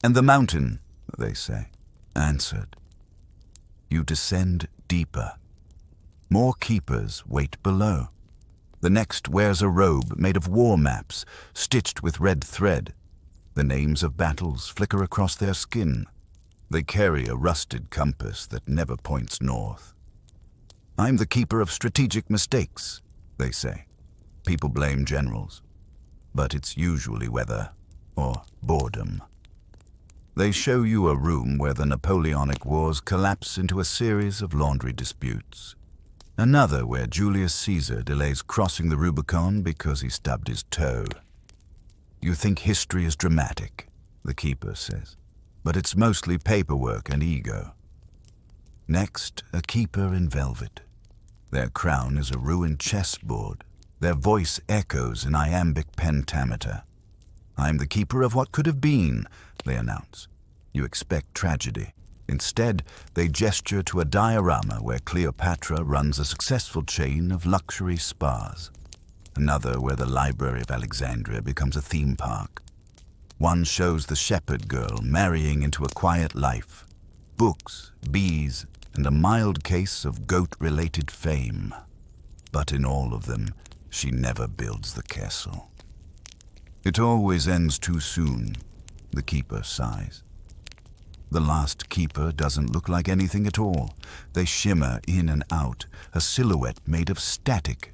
And the mountain, they say, answered. You descend deeper. More keepers wait below. The next wears a robe made of war maps, stitched with red thread. The names of battles flicker across their skin. They carry a rusted compass that never points north. I'm the keeper of strategic mistakes, they say. People blame generals, but it's usually weather or boredom. They show you a room where the Napoleonic Wars collapse into a series of laundry disputes. Another where Julius Caesar delays crossing the Rubicon because he stubbed his toe. You think history is dramatic, the keeper says, but it's mostly paperwork and ego. Next, a keeper in velvet. Their crown is a ruined chessboard. Their voice echoes in iambic pentameter. I'm the keeper of what could have been, they announce. You expect tragedy. Instead, they gesture to a diorama where Cleopatra runs a successful chain of luxury spas. Another where the Library of Alexandria becomes a theme park. One shows the shepherd girl marrying into a quiet life. Books, bees, and a mild case of goat-related fame. But in all of them, she never builds the castle. It always ends too soon, the keeper sighs. The last keeper doesn't look like anything at all. They shimmer in and out, a silhouette made of static.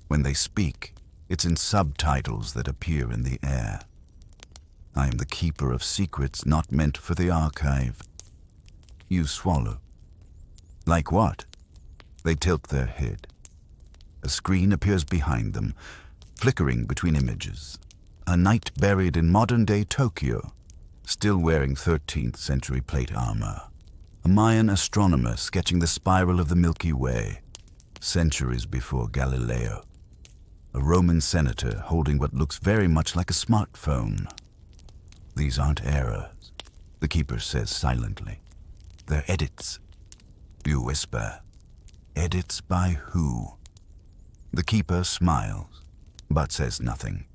When they speak, it's in subtitles that appear in the air. I am the keeper of secrets not meant for the archive. You swallow. Like what? They tilt their head. A screen appears behind them, flickering between images. A knight buried in modern-day Tokyo, still wearing 13th century plate armor. A Mayan astronomer sketching the spiral of the Milky Way, centuries before Galileo. A Roman senator holding what looks very much like a smartphone. These aren't errors, the keeper says silently. They're edits. You whisper, edits by who? The keeper smiles, but says nothing.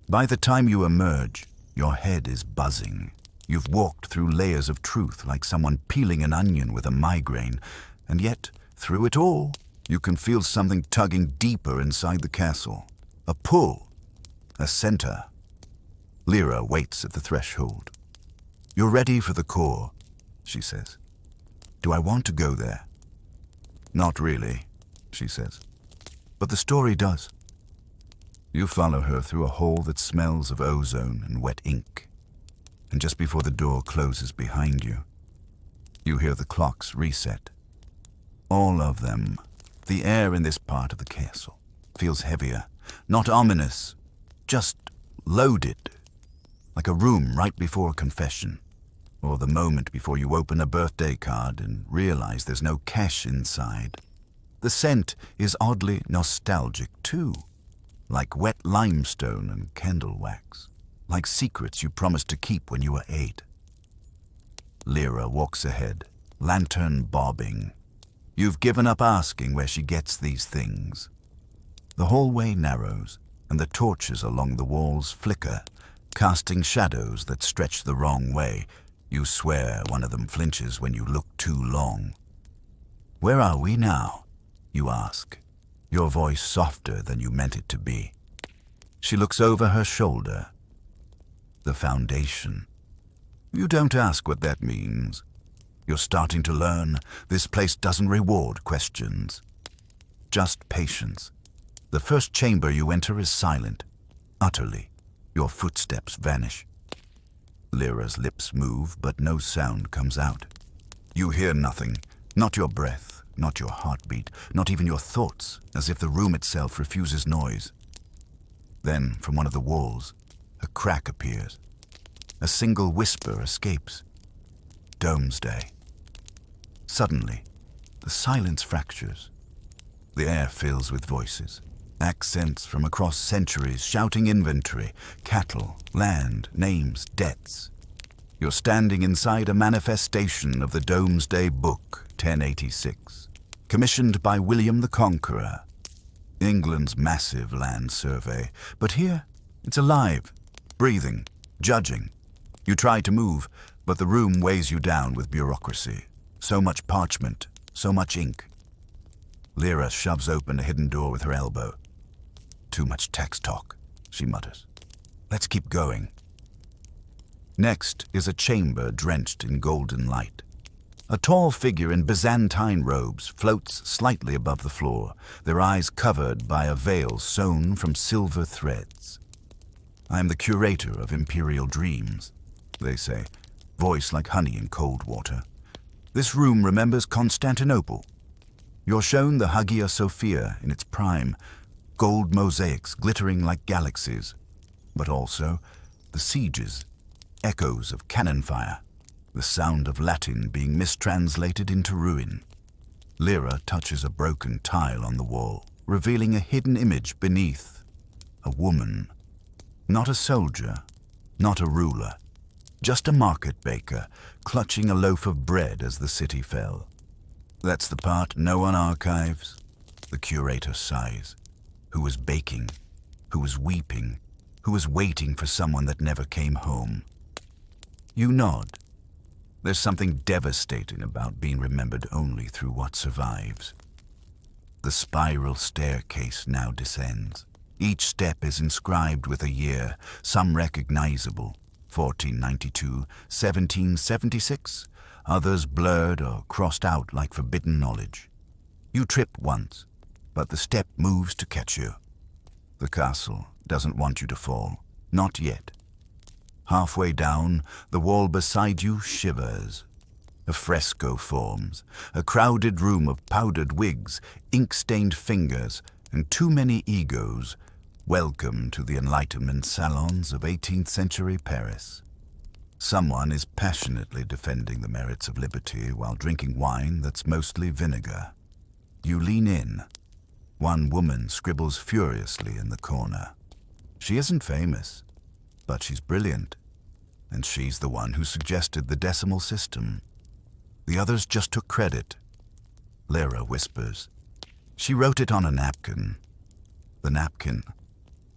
By the time you emerge, your head is buzzing. You've walked through layers of truth like someone peeling an onion with a migraine, and yet, through it all, you can feel something tugging deeper inside the castle. A pull, a center. Lyra waits at the threshold. You're ready for the core, she says. Do I want to go there? Not really, she says. But the story does. You follow her through a hall that smells of ozone and wet ink. And just before the door closes behind you, you hear the clocks reset. All of them. The air in this part of the castle feels heavier, not ominous, just loaded, like a room right before a confession, or the moment before you open a birthday card and realize there's no cash inside. The scent is oddly nostalgic too, like wet limestone and candle wax, like secrets you promised to keep when you were 8. Lyra walks ahead, lantern bobbing. You've given up asking where she gets these things. The hallway narrows, and the torches along the walls flicker, casting shadows that stretch the wrong way. You swear one of them flinches when you look too long. Where are we now? You ask, your voice softer than you meant it to be. She looks over her shoulder. The foundation. You don't ask what that means. You're starting to learn this place doesn't reward questions. Just patience. The first chamber you enter is silent. Utterly. Your footsteps vanish. Lyra's lips move, but no sound comes out. You hear nothing. Not your breath, not your heartbeat, not even your thoughts, as if the room itself refuses noise. Then, from one of the walls, a crack appears. A single whisper escapes. Domesday. Suddenly, the silence fractures. The air fills with voices, accents from across centuries shouting inventory, cattle, land, names, debts. You're standing inside a manifestation of the Domesday Book, 1086, commissioned by William the Conqueror. England's massive land survey, but here it's alive, breathing, judging. You try to move, but the room weighs you down with bureaucracy. So much parchment, so much ink. Lyra shoves open a hidden door with her elbow. Too much tax talk, she mutters. Let's keep going. Next is a chamber drenched in golden light. A tall figure in Byzantine robes floats slightly above the floor, their eyes covered by a veil sewn from silver threads. I am the curator of Imperial Dreams, they say, voice like honey in cold water. This room remembers Constantinople. You're shown the Hagia Sophia in its prime, gold mosaics glittering like galaxies, but also the sieges, echoes of cannon fire, the sound of Latin being mistranslated into ruin. Lyra touches a broken tile on the wall, revealing a hidden image beneath. A woman. Not a soldier, not a ruler. Just a market baker, clutching a loaf of bread as the city fell. That's the part no one archives, the curator sighs. Who was baking, who was weeping, who was waiting for someone that never came home. You nod. There's something devastating about being remembered only through what survives. The spiral staircase now descends. Each step is inscribed with a year, some recognizable. 1492, 1776, others blurred or crossed out like forbidden knowledge. You trip once, but the step moves to catch you. The castle doesn't want you to fall, not yet. Halfway down, the wall beside you shivers. A fresco forms, a crowded room of powdered wigs, ink-stained fingers, and too many egos. Welcome to the Enlightenment salons of 18th century Paris. Someone is passionately defending the merits of liberty while drinking wine that's mostly vinegar. You lean in. One woman scribbles furiously in the corner. She isn't famous, but she's brilliant. And she's the one who suggested the decimal system. The others just took credit. Lyra whispers. She wrote it on a napkin. The napkin,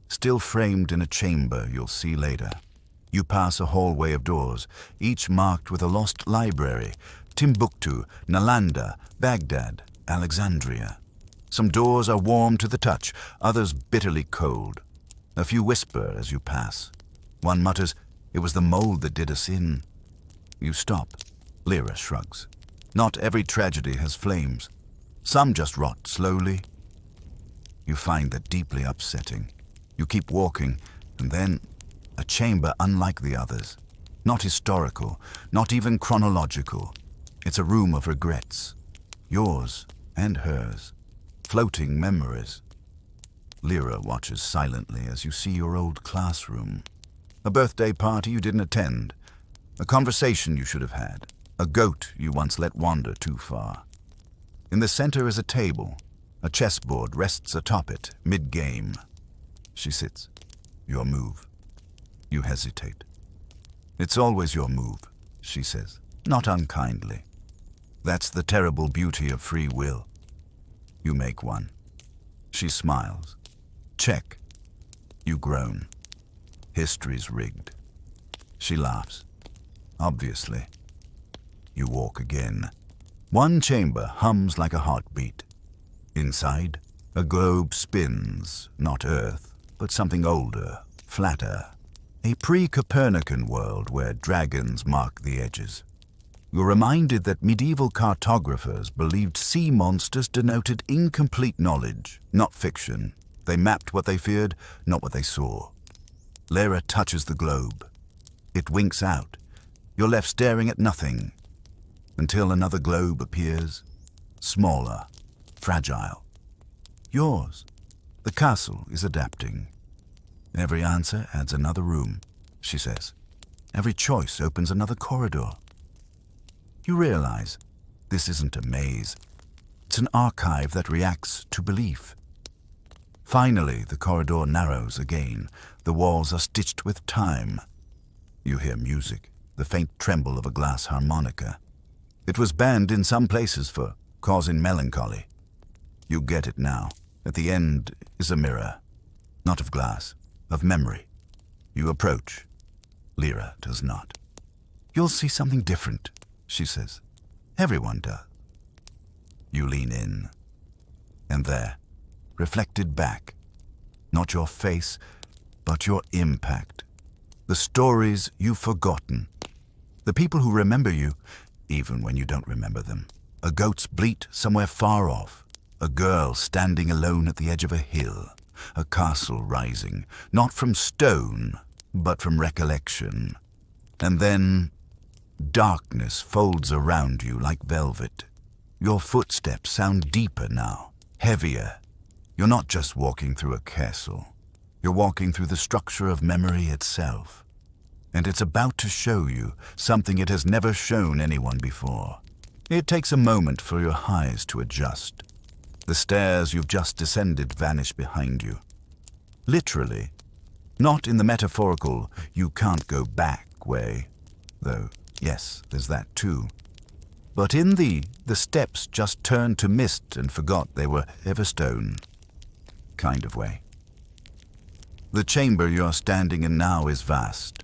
still framed in a chamber you'll see later. You pass a hallway of doors, each marked with a lost library. Timbuktu, Nalanda, Baghdad, Alexandria. Some doors are warm to the touch, others bitterly cold. A few whisper as you pass. One mutters, "It was the mold that did us in." You stop. Lyra shrugs. Not every tragedy has flames. Some just rot slowly. You find that deeply upsetting. You keep walking, and then a chamber unlike the others. Not historical, not even chronological. It's a room of regrets. Yours and hers. Floating memories. Lyra watches silently as you see your old classroom. A birthday party you didn't attend. A conversation you should have had. A goat you once let wander too far. In the center is a table. A chessboard rests atop it, mid-game. She sits. Your move. You hesitate. "It's always your move," she says, not unkindly. "That's the terrible beauty of free will." You make one. She smiles. "Check." You groan. "History's rigged." She laughs. "Obviously." You walk again. One chamber hums like a heartbeat. Inside, a globe spins, not Earth, but something older, flatter. A pre-Copernican world where dragons mark the edges. You're reminded that medieval cartographers believed sea monsters denoted incomplete knowledge, not fiction. They mapped what they feared, not what they saw. Lyra touches the globe. It winks out. You're left staring at nothing, until another globe appears, smaller, fragile. Yours. The castle is adapting. Every answer adds another room, she says. Every choice opens another corridor. You realize this isn't a maze. It's an archive that reacts to belief. Finally, the corridor narrows again. The walls are stitched with time. You hear music, the faint tremble of a glass harmonica. It was banned in some places for causing melancholy. You get it now. At the end is a mirror, not of glass, of memory. You approach. Lyra does not. "You'll see something different," she says. "Everyone does." You lean in. And there, reflected back, not your face, but your impact. The stories you've forgotten. The people who remember you, even when you don't remember them. A goat's bleat somewhere far off. A girl standing alone at the edge of a hill. A castle rising, not from stone, but from recollection. And then darkness folds around you like velvet. Your footsteps sound deeper now, heavier. You're not just walking through a castle. You're walking through the structure of memory itself. And it's about to show you something it has never shown anyone before. It takes a moment for your eyes to adjust. The stairs you've just descended vanish behind you. Literally. Not in the metaphorical, you can't go back way. Though, yes, there's that too. But in the steps just turned to mist and forgot they were ever stone kind of way. The chamber you're standing in now is vast.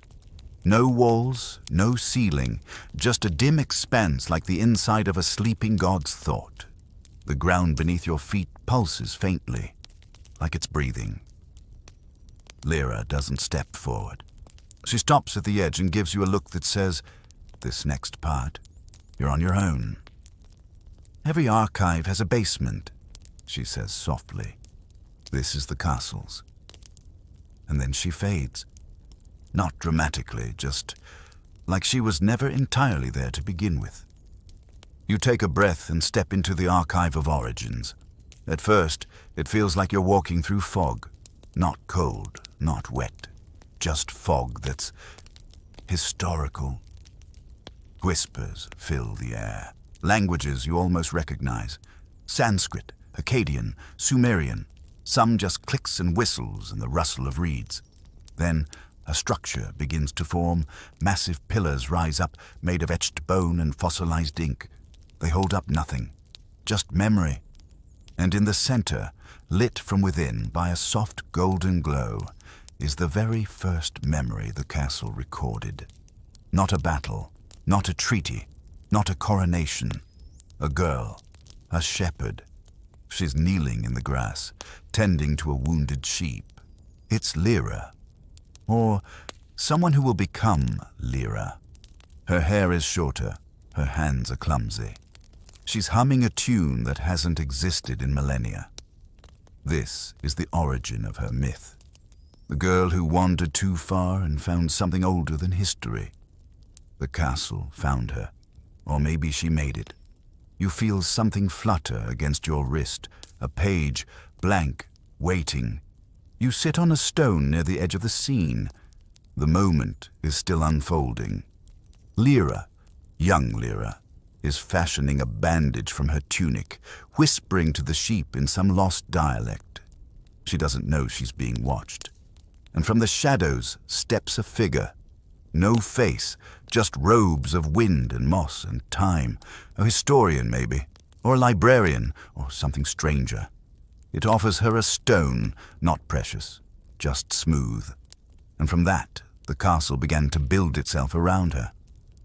No walls, no ceiling, just a dim expanse like the inside of a sleeping god's thought. The ground beneath your feet pulses faintly, like it's breathing. Lyra doesn't step forward. She stops at the edge and gives you a look that says, "This next part, you're on your own." "Every archive has a basement," she says softly. "This is the castle's." And then she fades. Not dramatically, just like she was never entirely there to begin with. You take a breath and step into the archive of origins. At first, it feels like you're walking through fog. Not cold, not wet. Just fog that's historical. Whispers fill the air. Languages you almost recognize. Sanskrit, Akkadian, Sumerian. Some just clicks and whistles and the rustle of reeds. Then A structure begins to form. Massive pillars rise up, made of etched bone and fossilized ink. They hold up nothing, just memory. And in the center, lit from within by a soft golden glow, is the very first memory the castle recorded. Not a battle, not a treaty, not a coronation. A girl, a shepherd. She's kneeling in the grass, tending to a wounded sheep. It's Lyra, or someone who will become Lyra. Her hair is shorter, her hands are clumsy. She's humming a tune that hasn't existed in millennia. This is the origin of her myth. The girl who wandered too far and found something older than history. The castle found her, or maybe she made it. You feel something flutter against your wrist, a page, blank, waiting. You sit on a stone near the edge of the scene. The moment is still unfolding. Lyra, young Lyra, is fashioning a bandage from her tunic, whispering to the sheep in some lost dialect. She doesn't know she's being watched. And from the shadows steps a figure. No face, just robes of wind and moss and time. A historian, maybe, or a librarian, or something stranger. It offers her a stone, not precious, just smooth. And from that, the castle began to build itself around her.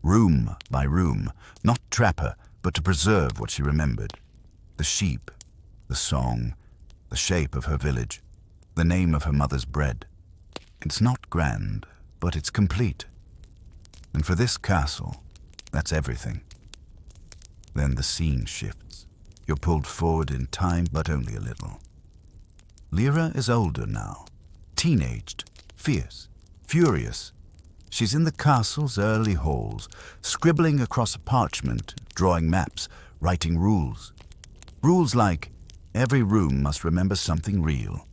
Room by room, not trap her, but to preserve what she remembered. The sheep, the song, the shape of her village, the name of her mother's bread. It's not grand, but it's complete. And for this castle, that's everything. Then the scene shifts. You're pulled forward in time, but only a little. Lyra is older now, teenaged, fierce, furious. She's in the castle's early halls, scribbling across a parchment, drawing maps, writing rules. Rules like, every room must remember something real.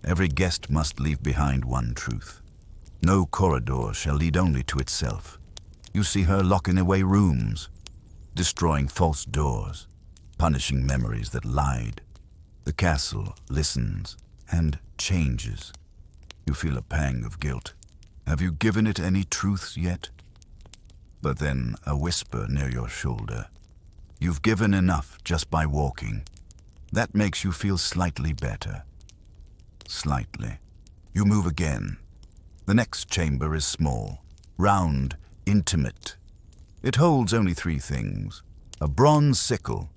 Every guest must leave behind one truth. No corridor shall lead only to itself. You see her locking away rooms, destroying false doors, punishing memories that lied. The castle listens and changes. You feel a pang of guilt. Have you given it any truths yet? But then a whisper near your shoulder. You've given enough just by walking. That makes you feel slightly better. Slightly. You move again. The next chamber is small, round, intimate. It holds only 3 things. A bronze sickle,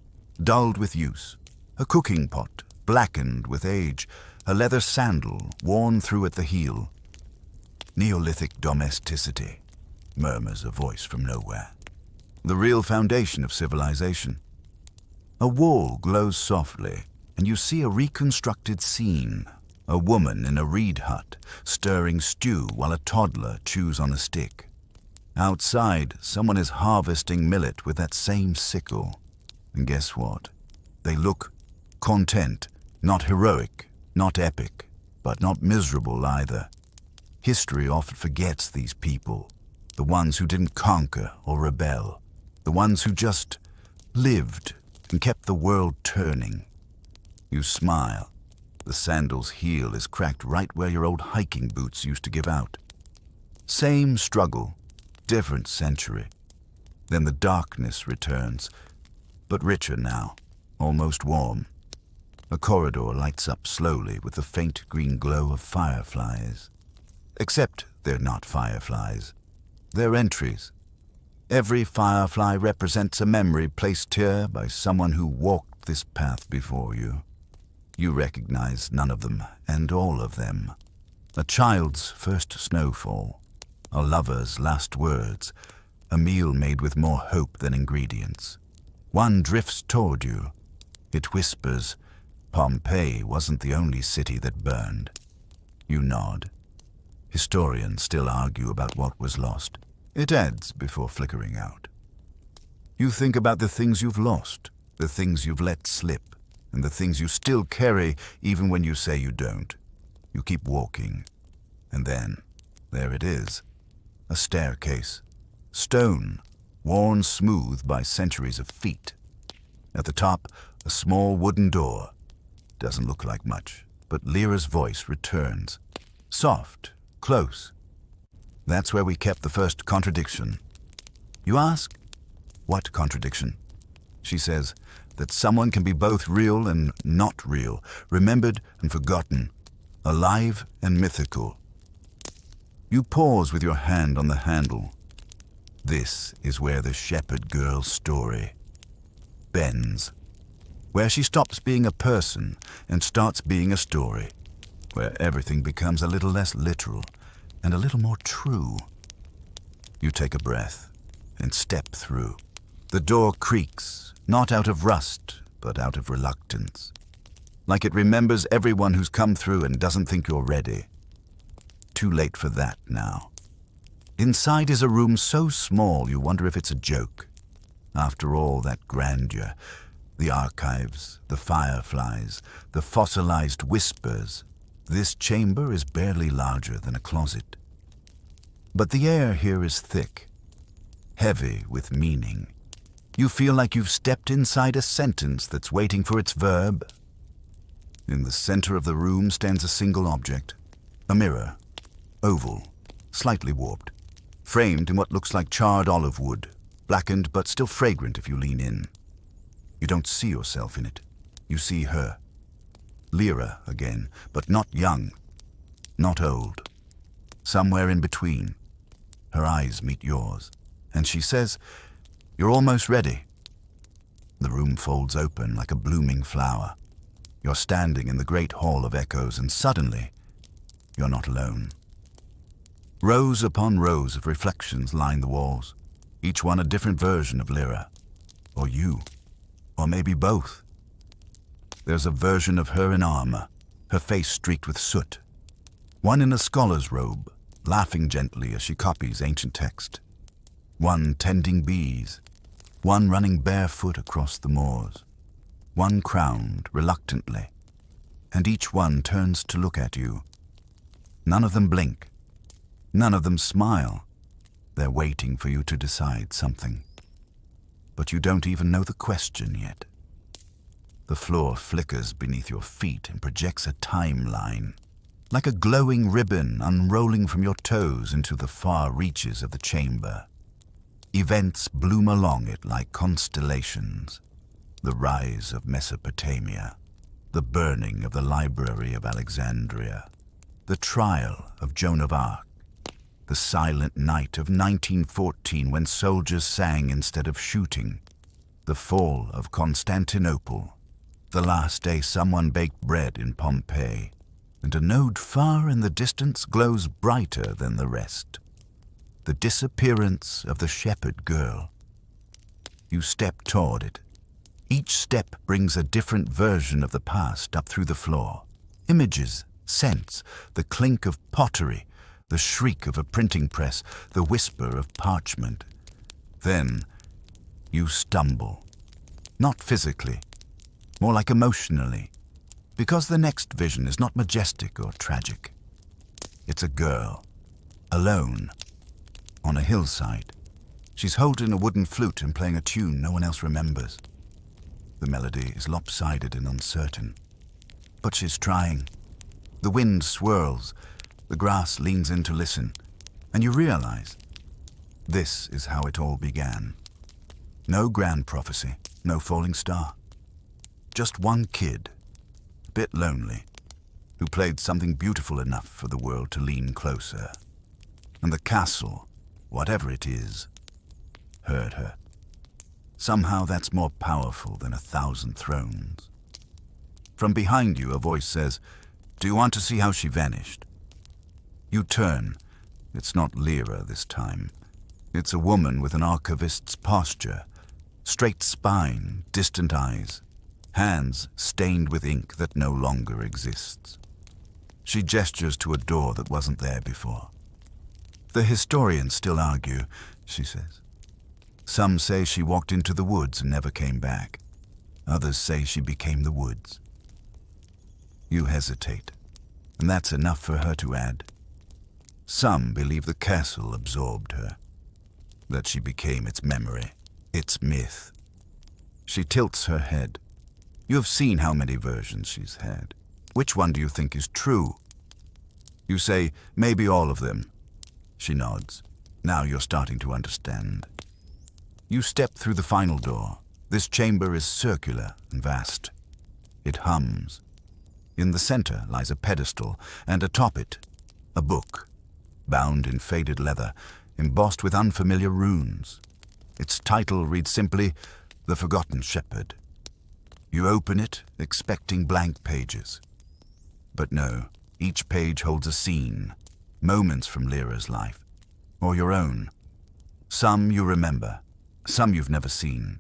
dulled with use. A cooking pot, blackened with age. A leather sandal, worn through at the heel. Neolithic domesticity, murmurs a voice from nowhere. The real foundation of civilization. A wall glows softly, and you see a reconstructed scene. A woman in a reed hut, stirring stew while a toddler chews on a stick. Outside, someone is harvesting millet with that same sickle. And guess what? They look content, not heroic, not epic, but not miserable either. History often forgets these people, the ones who didn't conquer or rebel, the ones who just lived and kept the world turning. You smile. The sandal's heel is cracked right where your old hiking boots used to give out. Same struggle, different century. Then the darkness returns, but richer now, almost warm. A corridor lights up slowly with the faint green glow of fireflies. Except they're not fireflies. They're entries. Every firefly represents a memory placed here by someone who walked this path before you. You recognize none of them, and all of them. A child's first snowfall, a lover's last words, a meal made with more hope than ingredients. One drifts toward you. It whispers, Pompeii wasn't the only city that burned. You nod. Historians still argue about what was lost. It adds before flickering out. You think about the things you've lost, the things you've let slip, and the things you still carry even when you say you don't. You keep walking. And then, there it is. A staircase. Stone, worn smooth by centuries of feet. At the top, a small wooden door. Doesn't look like much, but Lyra's voice returns. Soft, close. That's where we kept the first contradiction. You ask, what contradiction? She says, that someone can be both real and not real, remembered and forgotten, alive and mythical. You pause with your hand on the handle. This is where the shepherd girl's story bends, where she stops being a person and starts being a story, where everything becomes a little less literal and a little more true. You take a breath and step through. The door creaks, not out of rust, but out of reluctance, like it remembers everyone who's come through and doesn't think you're ready. Too late for that now. Inside is a room so small you wonder if it's a joke. After all that grandeur, the archives, the fireflies, the fossilized whispers, this chamber is barely larger than a closet. But the air here is thick, heavy with meaning. You feel like you've stepped inside a sentence that's waiting for its verb. In the center of the room stands a single object, a mirror, oval, slightly warped, framed in what looks like charred olive wood, blackened but still fragrant if you lean in. You don't see yourself in it. You see her. Lyra again, but not young, not old. Somewhere in between. Her eyes meet yours, and she says, "You're almost ready." The room folds open like a blooming flower. You're standing in the great hall of echoes, and suddenly, you're not alone. Rows upon rows of reflections line the walls, each one a different version of Lyra, or you, or maybe both. There's a version of her in armor, her face streaked with soot. One in a scholar's robe, laughing gently as she copies ancient text. One tending bees, one running barefoot across the moors, one crowned reluctantly, and each one turns to look at you. None of them blink. None of them smile. They're waiting for you to decide something. But you don't even know the question yet. The floor flickers beneath your feet and projects a timeline, like a glowing ribbon unrolling from your toes into the far reaches of the chamber. Events bloom along it like constellations. The rise of Mesopotamia, the burning of the Library of Alexandria, the trial of Joan of Arc, the silent night of 1914 when soldiers sang instead of shooting, the fall of Constantinople, the last day someone baked bread in Pompeii, and a node far in the distance glows brighter than the rest. The disappearance of the shepherd girl. You step toward it. Each step brings a different version of the past up through the floor. Images, scents, the clink of pottery, the shriek of a printing press, the whisper of parchment. Then you stumble. Not physically, more like emotionally, because the next vision is not majestic or tragic. It's a girl, alone, on a hillside. She's holding a wooden flute and playing a tune no one else remembers. The melody is lopsided and uncertain, but she's trying. The wind swirls, the grass leans in to listen, and you realize this is how it all began. No grand prophecy, no falling star. Just one kid, a bit lonely, who played something beautiful enough for the world to lean closer. And the castle, whatever it is, heard her. Somehow that's more powerful than 1,000 thrones. From behind you, a voice says, "Do you want to see how she vanished?" You turn. It's not Lyra this time. It's a woman with an archivist's posture, straight spine, distant eyes, hands stained with ink that no longer exists. She gestures to a door that wasn't there before. "The historians still argue," she says. "Some say she walked into the woods and never came back. Others say she became the woods." You hesitate, and that's enough for her to add. Some believe the castle absorbed her, that she became its memory, its myth. She tilts her head. You have seen how many versions she's had. Which one do you think is true? You say, maybe all of them. She nods. Now you're starting to understand. You step through the final door. This chamber is circular and vast. It hums. In the center lies a pedestal, and atop it, a book, bound in faded leather, embossed with unfamiliar runes. Its title reads simply, The Forgotten Shepherd. You open it, expecting blank pages. But no, each page holds a scene, moments from Lyra's life, or your own. Some you remember, some you've never seen,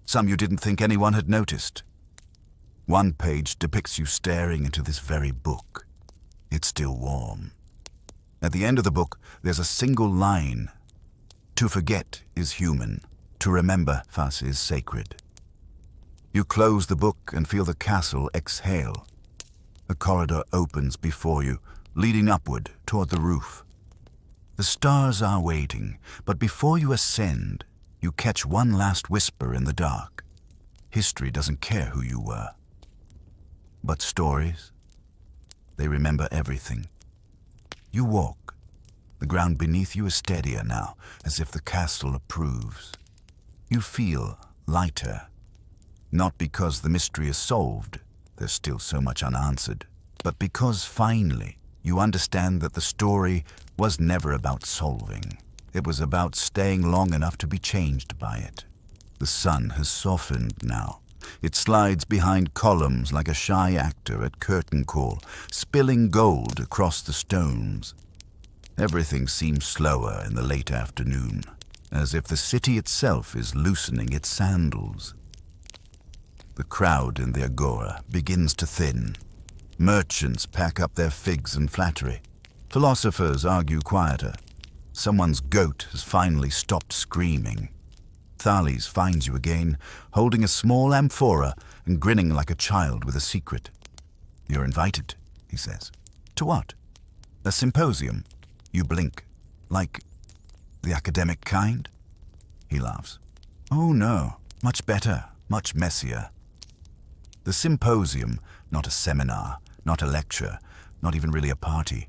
some you didn't think anyone had noticed. One page depicts you staring into this very book. It's still warm. At the end of the book, there's a single line. To forget is human. To remember thus is sacred. You close the book and feel the castle exhale. A corridor opens before you, leading upward toward the roof. The stars are waiting, but before you ascend, you catch one last whisper in the dark. History doesn't care who you were. But stories, they remember everything. You walk. The ground beneath you is steadier now, as if the castle approves. You feel lighter. Not because the mystery is solved, there's still so much unanswered, but because finally you understand that the story was never about solving. It was about staying long enough to be changed by it. The sun has softened now. It slides behind columns like a shy actor at curtain call, spilling gold across the stones. Everything seems slower in the late afternoon, as if the city itself is loosening its sandals. The crowd in the agora begins to thin. Merchants pack up their figs and flattery. Philosophers argue quieter. Someone's goat has finally stopped screaming. Thales finds you again, holding a small amphora and grinning like a child with a secret. You're invited, he says. To what? A symposium. You blink. Like the academic kind? He laughs. Oh no, much better, much messier. The symposium, not a seminar, not a lecture, not even really a party.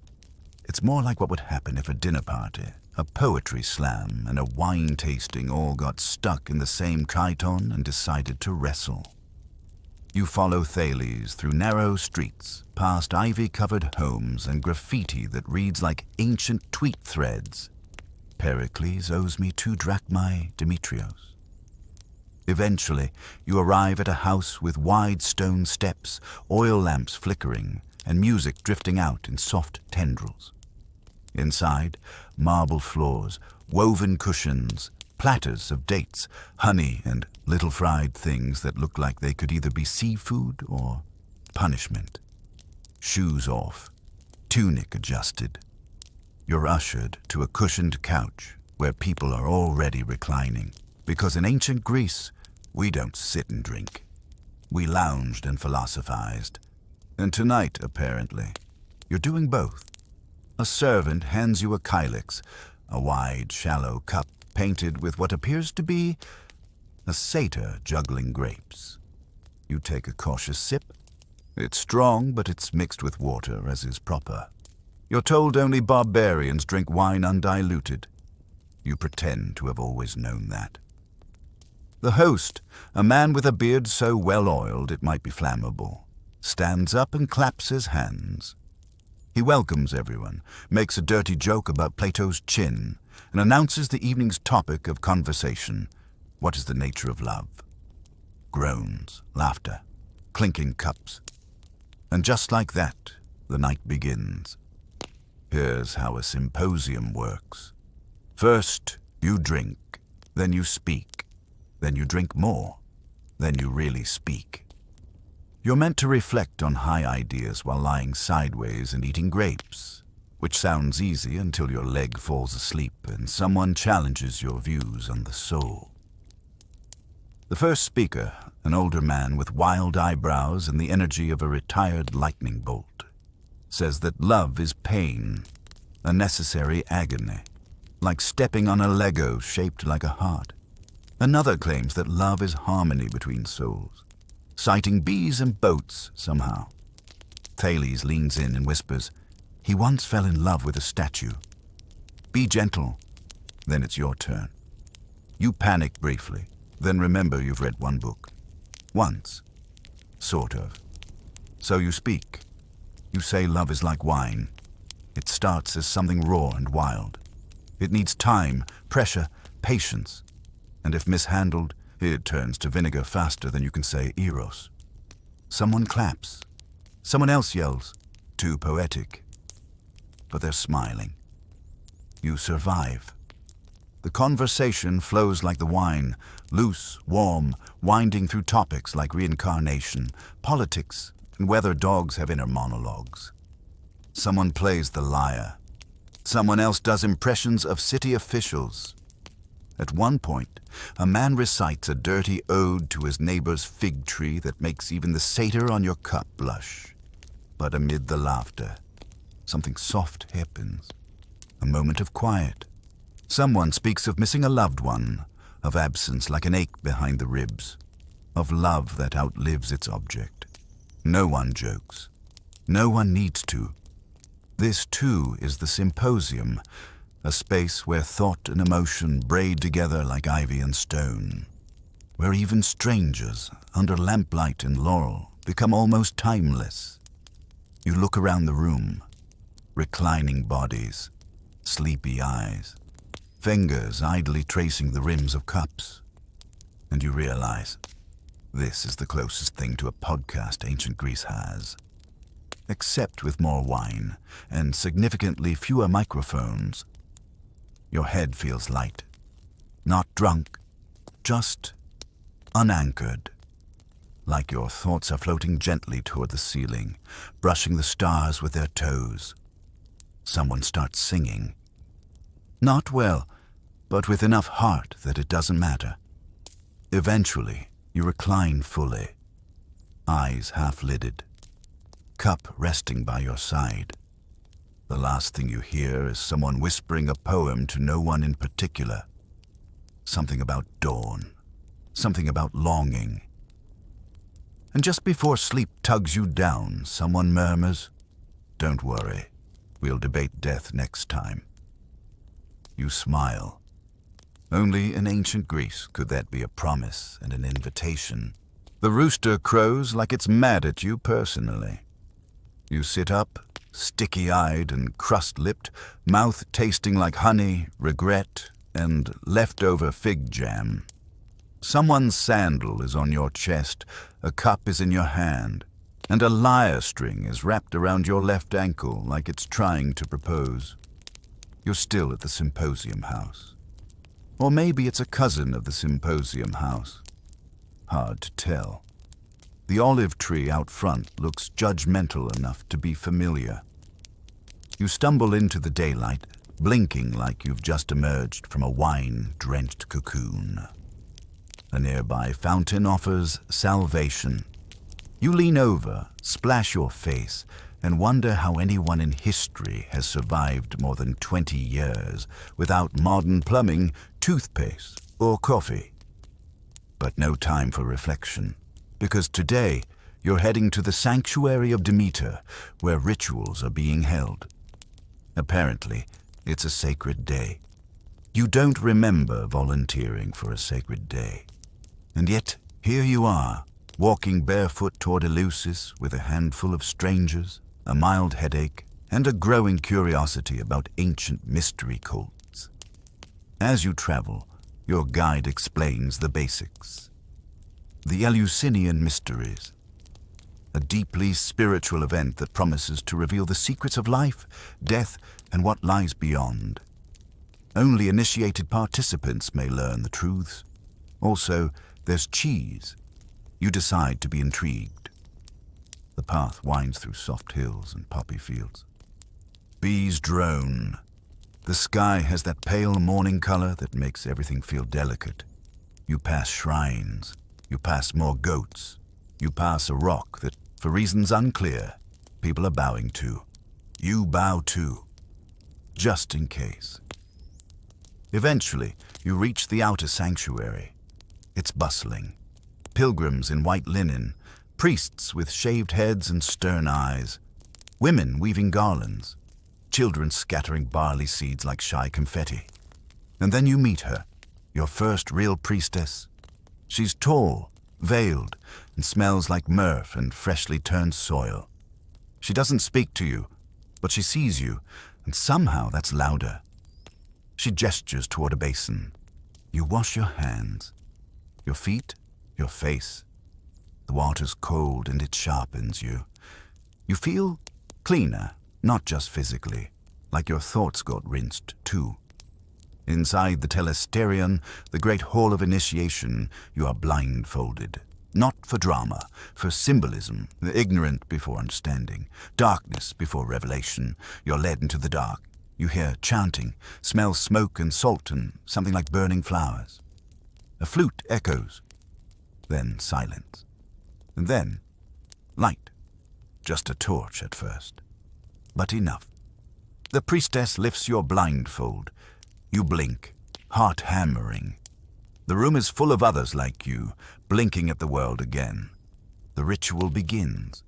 It's more like what would happen if a dinner party, a poetry slam, and a wine tasting all got stuck in the same chiton and decided to wrestle. You follow Thales through narrow streets, past ivy-covered homes and graffiti that reads like ancient tweet threads. Pericles owes me 2 drachmae Demetrios. Eventually, you arrive at a house with wide stone steps, oil lamps flickering, and music drifting out in soft tendrils. Inside, marble floors, woven cushions, platters of dates, honey, and little fried things that look like they could either be seafood or punishment. Shoes off, tunic adjusted. You're ushered to a cushioned couch where people are already reclining, because in ancient Greece, we don't sit and drink. We lounged and philosophized. And tonight, apparently, you're doing both. A servant hands you a kylix, a wide, shallow cup painted with what appears to be a satyr juggling grapes. You take a cautious sip. It's strong, but it's mixed with water, as is proper. You're told only barbarians drink wine undiluted. You pretend to have always known that. The host, a man with a beard so well-oiled it might be flammable, stands up and claps his hands. He welcomes everyone, makes a dirty joke about Plato's chin, and announces the evening's topic of conversation. What is the nature of love? Groans, laughter, clinking cups. And just like that, the night begins. Here's how a symposium works. First, you drink, then you speak, then you drink more, then you really speak. You're meant to reflect on high ideas while lying sideways and eating grapes, which sounds easy until your leg falls asleep and someone challenges your views on the soul. The first speaker, an older man with wild eyebrows and the energy of a retired lightning bolt, says that love is pain, a necessary agony, like stepping on a Lego shaped like a heart. Another claims that love is harmony between souls, citing bees and boats somehow. Thales leans in and whispers, he once fell in love with a statue. Be gentle. Then it's your turn. You panic briefly, then remember you've read one book. Once. Sort of. So you speak. You say love is like wine. It starts as something raw and wild. It needs time, pressure, patience. And if mishandled, it turns to vinegar faster than you can say eros. Someone claps. Someone else yells. Too poetic. But they're smiling. You survive. The conversation flows like the wine, loose, warm, winding through topics like reincarnation, politics, and whether dogs have inner monologues. Someone plays the lyre. Someone else does impressions of city officials. At one point, a man recites a dirty ode to his neighbor's fig tree that makes even the satyr on your cup blush. But amid the laughter, something soft happens. A moment of quiet. Someone speaks of missing a loved one, of absence like an ache behind the ribs, of love that outlives its object. No one jokes. No one needs to. This, too, is the symposium, a space where thought and emotion braid together like ivy and stone, where even strangers, under lamplight and laurel, become almost timeless. You look around the room, reclining bodies, sleepy eyes, fingers idly tracing the rims of cups, and you realize this is the closest thing to a podcast ancient Greece has, except with more wine and significantly fewer microphones. Your head feels light, not drunk, just unanchored, like your thoughts are floating gently toward the ceiling, brushing the stars with their toes. Someone starts singing. Not well, but with enough heart that it doesn't matter. Eventually, you recline fully, eyes half-lidded, cup resting by your side. The last thing you hear is someone whispering a poem to no one in particular. Something about dawn, something about longing. And just before sleep tugs you down, someone murmurs, "Don't worry, we'll debate death next time." You smile. Only in ancient Greece could that be a promise and an invitation. The rooster crows like it's mad at you personally. You sit up, sticky-eyed and crust-lipped, mouth tasting like honey, regret, and leftover fig jam. Someone's sandal is on your chest, a cup is in your hand, and a lyre string is wrapped around your left ankle like it's trying to propose. You're still at the symposium house. Or maybe it's a cousin of the symposium house. Hard to tell. The olive tree out front looks judgmental enough to be familiar. You stumble into the daylight, blinking like you've just emerged from a wine-drenched cocoon. A nearby fountain offers salvation. You lean over, splash your face, and wonder how anyone in history has survived more than 20 years without modern plumbing, toothpaste, or coffee. But no time for reflection, because today you're heading to the sanctuary of Demeter, where rituals are being held. Apparently, it's a sacred day. You don't remember volunteering for a sacred day. And yet, here you are, walking barefoot toward Eleusis with a handful of strangers, a mild headache, and a growing curiosity about ancient mystery cults. As you travel, your guide explains the basics. The Eleusinian Mysteries, a deeply spiritual event that promises to reveal the secrets of life, death, and what lies beyond. Only initiated participants may learn the truths. Also, there's cheese. You decide to be intrigued. The path winds through soft hills and poppy fields. Bees drone. The sky has that pale morning color that makes everything feel delicate. You pass shrines. You pass more goats. You pass a rock that, for reasons unclear, people are bowing to. You bow too, just in case. Eventually, you reach the outer sanctuary. It's bustling. Pilgrims in white linen, priests with shaved heads and stern eyes, women weaving garlands. children scattering barley seeds like shy confetti. And then you meet her, your first real priestess. She's tall, veiled, and smells like myrrh and freshly turned soil. She doesn't speak to you, but she sees you, and somehow that's louder. She gestures toward a basin. You wash your hands, your feet, your face. The water's cold and it sharpens you. You feel cleaner, not just physically, like your thoughts got rinsed too. Inside the telesterion, the great hall of initiation, you are blindfolded. Not for drama, for symbolism, the ignorant before understanding, darkness before revelation. You're led into the dark. You hear chanting, smell smoke and salt and something like burning flowers. A flute echoes, then silence, and then light. Just a torch at first, but enough. The priestess lifts your blindfold. You blink, heart hammering. The room is full of others like you, blinking at the world again. The ritual begins.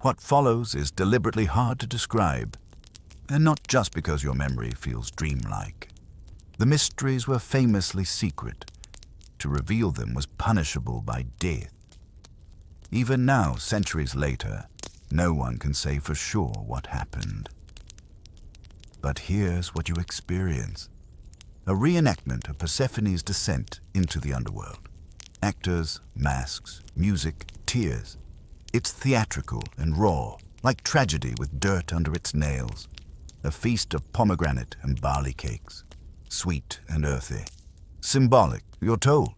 What follows is deliberately hard to describe, and not just because your memory feels dreamlike. The mysteries were famously secret. To reveal them was punishable by death. Even now, centuries later, no one can say for sure what happened. But here's what you experience. A reenactment of Persephone's descent into the underworld. Actors, masks, music, tears. It's theatrical and raw, like tragedy with dirt under its nails. A feast of pomegranate and barley cakes. Sweet and earthy. Symbolic, you're told.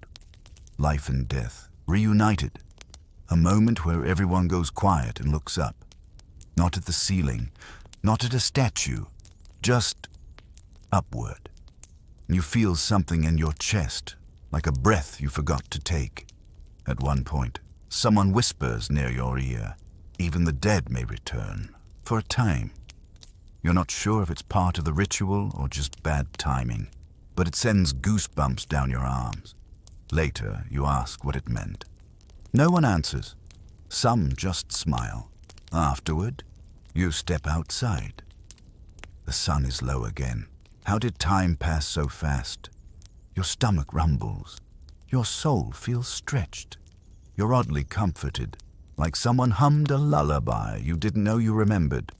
Life and death, reunited. A moment where everyone goes quiet and looks up. Not at the ceiling, not at a statue, just upward. You feel something in your chest, like a breath you forgot to take. At one point, someone whispers near your ear, even the dead may return, for a time. You're not sure if it's part of the ritual or just bad timing, but it sends goosebumps down your arms. Later, you ask what it meant. No one answers. Some just smile. Afterward, you step outside. The sun is low again. How did time pass so fast? Your stomach rumbles. Your soul feels stretched. You're oddly comforted, like someone hummed a lullaby you didn't know you remembered.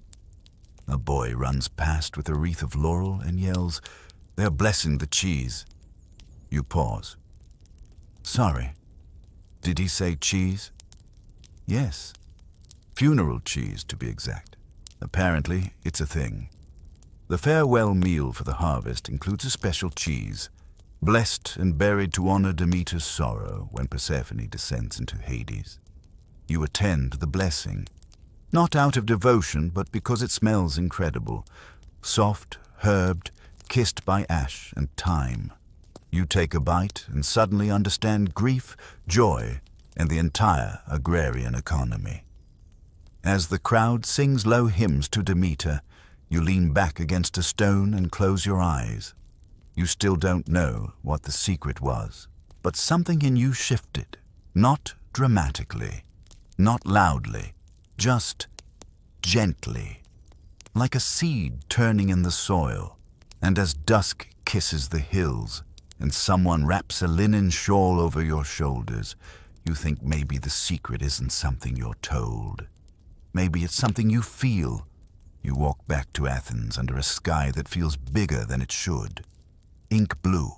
A boy runs past with a wreath of laurel and yells, "They're blessing the cheese." You pause. Sorry. Did he say cheese? Yes. Funeral cheese, to be exact. Apparently, it's a thing. The farewell meal for the harvest includes a special cheese, blessed and buried to honor Demeter's sorrow when Persephone descends into Hades. You attend the blessing, not out of devotion, but because it smells incredible, soft, herbed, kissed by ash and time. You take a bite and suddenly understand grief, joy, and the entire agrarian economy. As the crowd sings low hymns to Demeter, you lean back against a stone and close your eyes. You still don't know what the secret was, but something in you shifted, not dramatically, not loudly, just gently, like a seed turning in the soil. And as dusk kisses the hills and someone wraps a linen shawl over your shoulders, you think maybe the secret isn't something you're told. Maybe it's something you feel. You walk back to Athens under a sky that feels bigger than it should. Ink blue,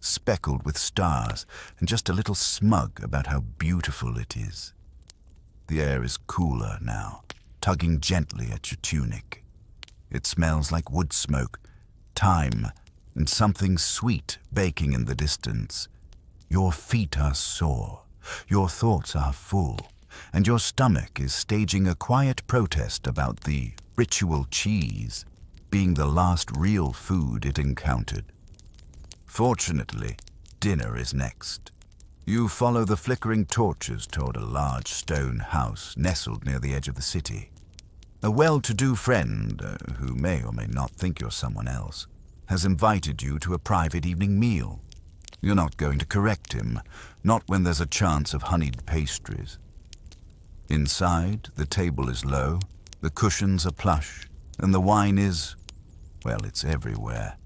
speckled with stars, and just a little smug about how beautiful it is. The air is cooler now, tugging gently at your tunic. It smells like wood smoke, thyme, and something sweet baking in the distance. Your feet are sore, your thoughts are full, and your stomach is staging a quiet protest about the ritual cheese being the last real food it encountered. Fortunately, dinner is next. You follow the flickering torches toward a large stone house nestled near the edge of the city. A well-to-do friend, who may or may not think you're someone else, has invited you to a private evening meal. You're not going to correct him, not when there's a chance of honeyed pastries. Inside, the table is low, the cushions are plush, and the wine is Well, it's everywhere.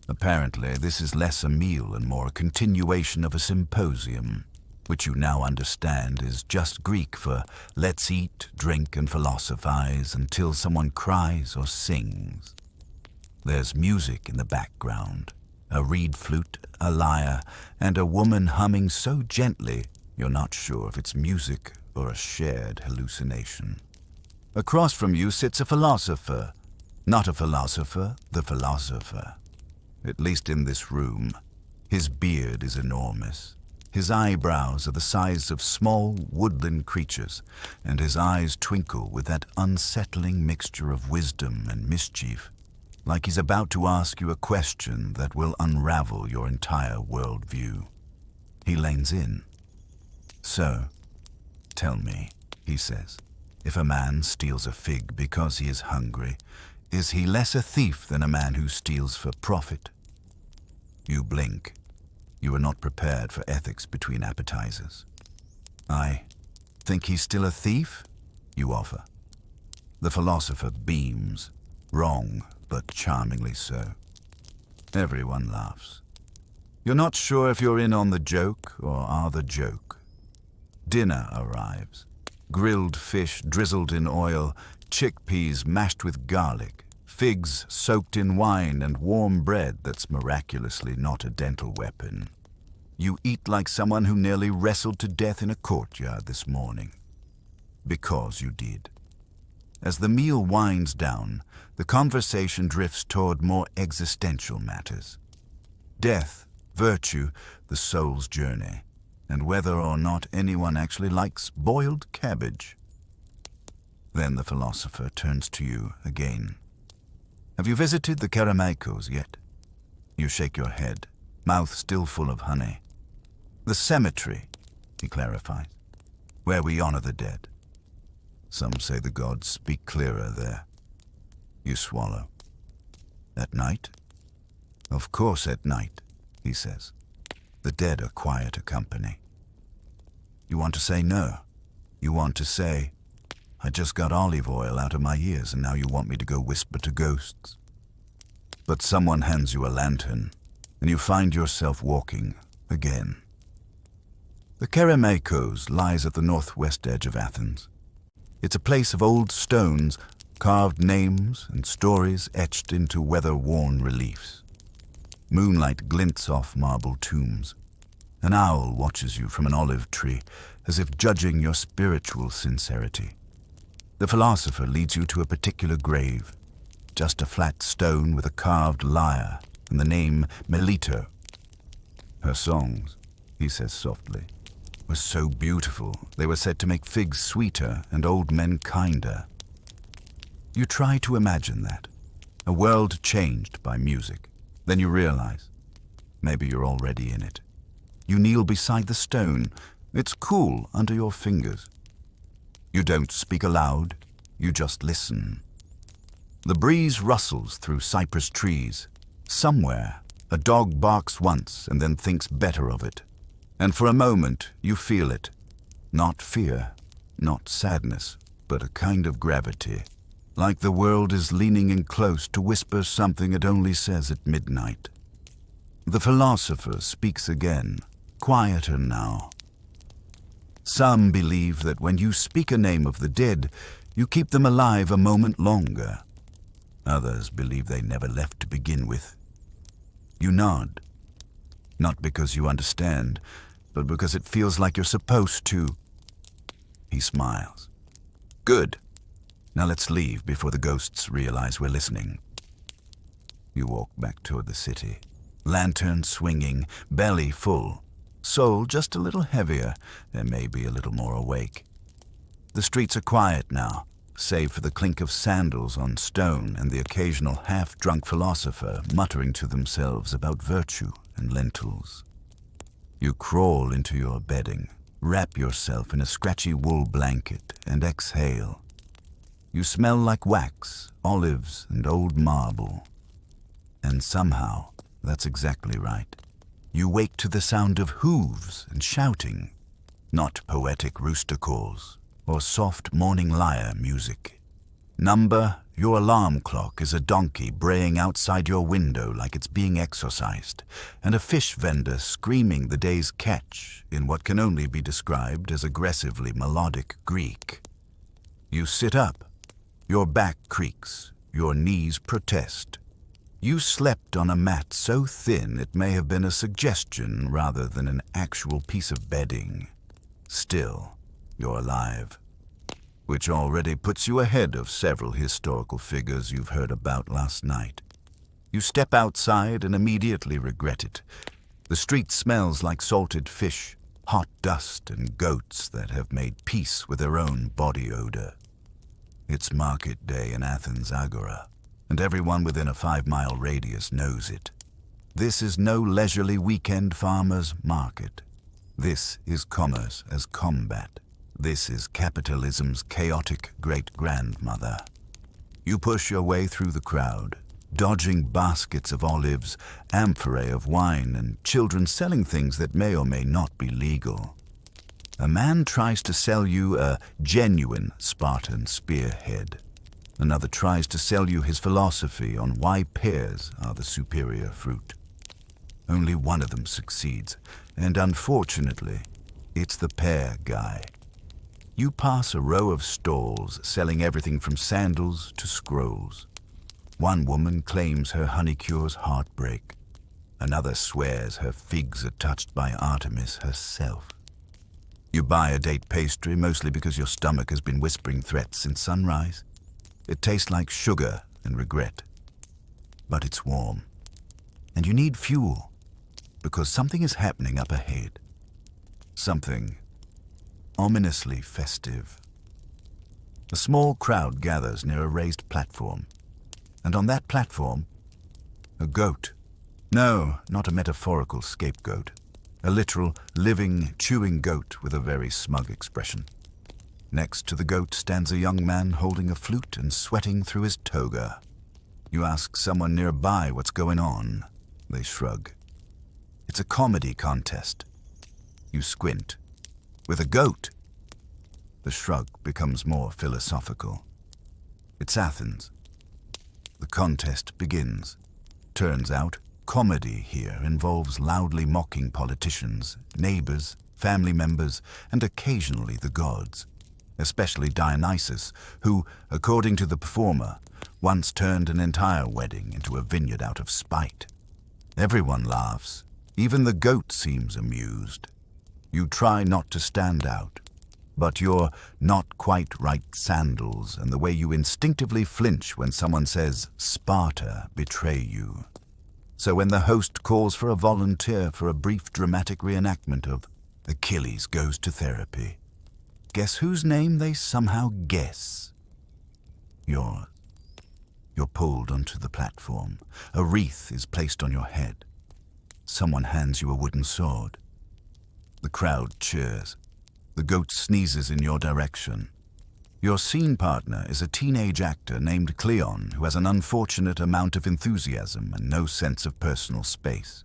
Apparently, this is less a meal and more a continuation of a symposium, which you now understand is just Greek for let's eat, drink, and philosophize until someone cries or sings. There's music in the background, a reed flute, a lyre, and a woman humming so gently you're not sure if it's music or a shared hallucination. Across from you sits a philosopher. Not a philosopher, the philosopher. At least in this room. His beard is enormous. His eyebrows are the size of small woodland creatures, and his eyes twinkle with that unsettling mixture of wisdom and mischief, like he's about to ask you a question that will unravel your entire worldview. He leans in. "So, tell me," he says, "if a man steals a fig because he is hungry, is he less a thief than a man who steals for profit?" You blink. You are not prepared for ethics between appetizers. "I think he's still a thief?" you offer. The philosopher beams. Wrong, but charmingly so. Everyone laughs. You're not sure if you're in on the joke or are the joke. Dinner arrives. Grilled fish drizzled in oil, chickpeas mashed with garlic, figs soaked in wine, and warm bread that's miraculously not a dental weapon. You eat like someone who nearly wrestled to death in a courtyard this morning. Because you did. As the meal winds down, the conversation drifts toward more existential matters. Death, virtue, the soul's journey, and whether or not anyone actually likes boiled cabbage. Then the philosopher turns to you again. "Have you visited the Karameikos yet?" You shake your head, mouth still full of honey. "The cemetery," he clarifies, "where we honor the dead. Some say the gods speak clearer there." You swallow. "At night?" "Of course at night," he says. "The dead are quieter company." You want to say no. You want to say, "I just got olive oil out of my ears and now you want me to go whisper to ghosts." But someone hands you a lantern and you find yourself walking again. The Karameikos lies at the northwest edge of Athens. It's a place of old stones, carved names and stories etched into weather-worn reliefs. Moonlight glints off marble tombs. An owl watches you from an olive tree, as if judging your spiritual sincerity. The philosopher leads you to a particular grave, just a flat stone with a carved lyre and the name Melito. "Her songs," he says softly, "were so beautiful they were said to make figs sweeter and old men kinder." You try to imagine that, a world changed by music. Then you realize, maybe you're already in it. You kneel beside the stone. It's cool under your fingers. You don't speak aloud, you just listen. The breeze rustles through cypress trees. Somewhere, a dog barks once and then thinks better of it. And for a moment, you feel it. Not fear, not sadness, but a kind of gravity. Like the world is leaning in close to whisper something it only says at midnight. The philosopher speaks again, quieter now. "Some believe that when you speak a name of the dead, you keep them alive a moment longer. Others believe they never left to begin with." You nod. Not because you understand, but because it feels like you're supposed to. He smiles. "Good. Now let's leave before the ghosts realize we're listening." You walk back toward the city. Lantern swinging, belly full. Soul just a little heavier, and maybe a little more awake. The streets are quiet now, save for the clink of sandals on stone and the occasional half-drunk philosopher muttering to themselves about virtue and lentils. You crawl into your bedding, wrap yourself in a scratchy wool blanket, and exhale. You smell like wax, olives, and old marble. And somehow, that's exactly right. You wake to the sound of hooves and shouting, not poetic rooster calls or soft morning lyre music. Number your alarm clock is a donkey braying outside your window like it's being exorcised, and a fish vendor screaming the day's catch in what can only be described as aggressively melodic Greek. You sit up. Your back creaks. Your knees protest. You slept on a mat so thin it may have been a suggestion rather than an actual piece of bedding. Still, you're alive, which already puts you ahead of several historical figures you've heard about last night. You step outside and immediately regret it. The street smells like salted fish, hot dust, and goats that have made peace with their own body odor. It's market day in Athens' Agora, and everyone within a 5-mile radius knows it. This is no leisurely weekend farmer's market. This is commerce as combat. This is capitalism's chaotic great-grandmother. You push your way through the crowd, dodging baskets of olives, amphorae of wine, and children selling things that may or may not be legal. A man tries to sell you a genuine Spartan spearhead. Another tries to sell you his philosophy on why pears are the superior fruit. Only one of them succeeds, and unfortunately, it's the pear guy. You pass a row of stalls selling everything from sandals to scrolls. One woman claims her honey cures heartbreak. Another swears her figs are touched by Artemis herself. You buy a date pastry mostly because your stomach has been whispering threats since sunrise. It tastes like sugar and regret. But it's warm. And you need fuel because something is happening up ahead. Something ominously festive. A small crowd gathers near a raised platform, and on that platform, a goat. No, not a metaphorical scapegoat. A literal, living, chewing goat with a very smug expression. Next to the goat stands a young man holding a flute and sweating through his toga. You ask someone nearby what's going on. They shrug. It's a comedy contest. You squint. With a goat, the shrug becomes more philosophical. It's Athens. The contest begins. Turns out, comedy here involves loudly mocking politicians, neighbors, family members, and occasionally the gods, especially Dionysus, who, according to the performer, once turned an entire wedding into a vineyard out of spite. Everyone laughs. Even the goat seems amused. You try not to stand out, but your not quite right sandals and the way you instinctively flinch when someone says Sparta betray you. So when the host calls for a volunteer for a brief dramatic reenactment of Achilles goes to therapy, guess whose name they somehow guess? Yours. You're pulled onto the platform. A wreath is placed on your head. Someone hands you a wooden sword. The crowd cheers. The goat sneezes in your direction. Your scene partner is a teenage actor named Cleon who has an unfortunate amount of enthusiasm and no sense of personal space.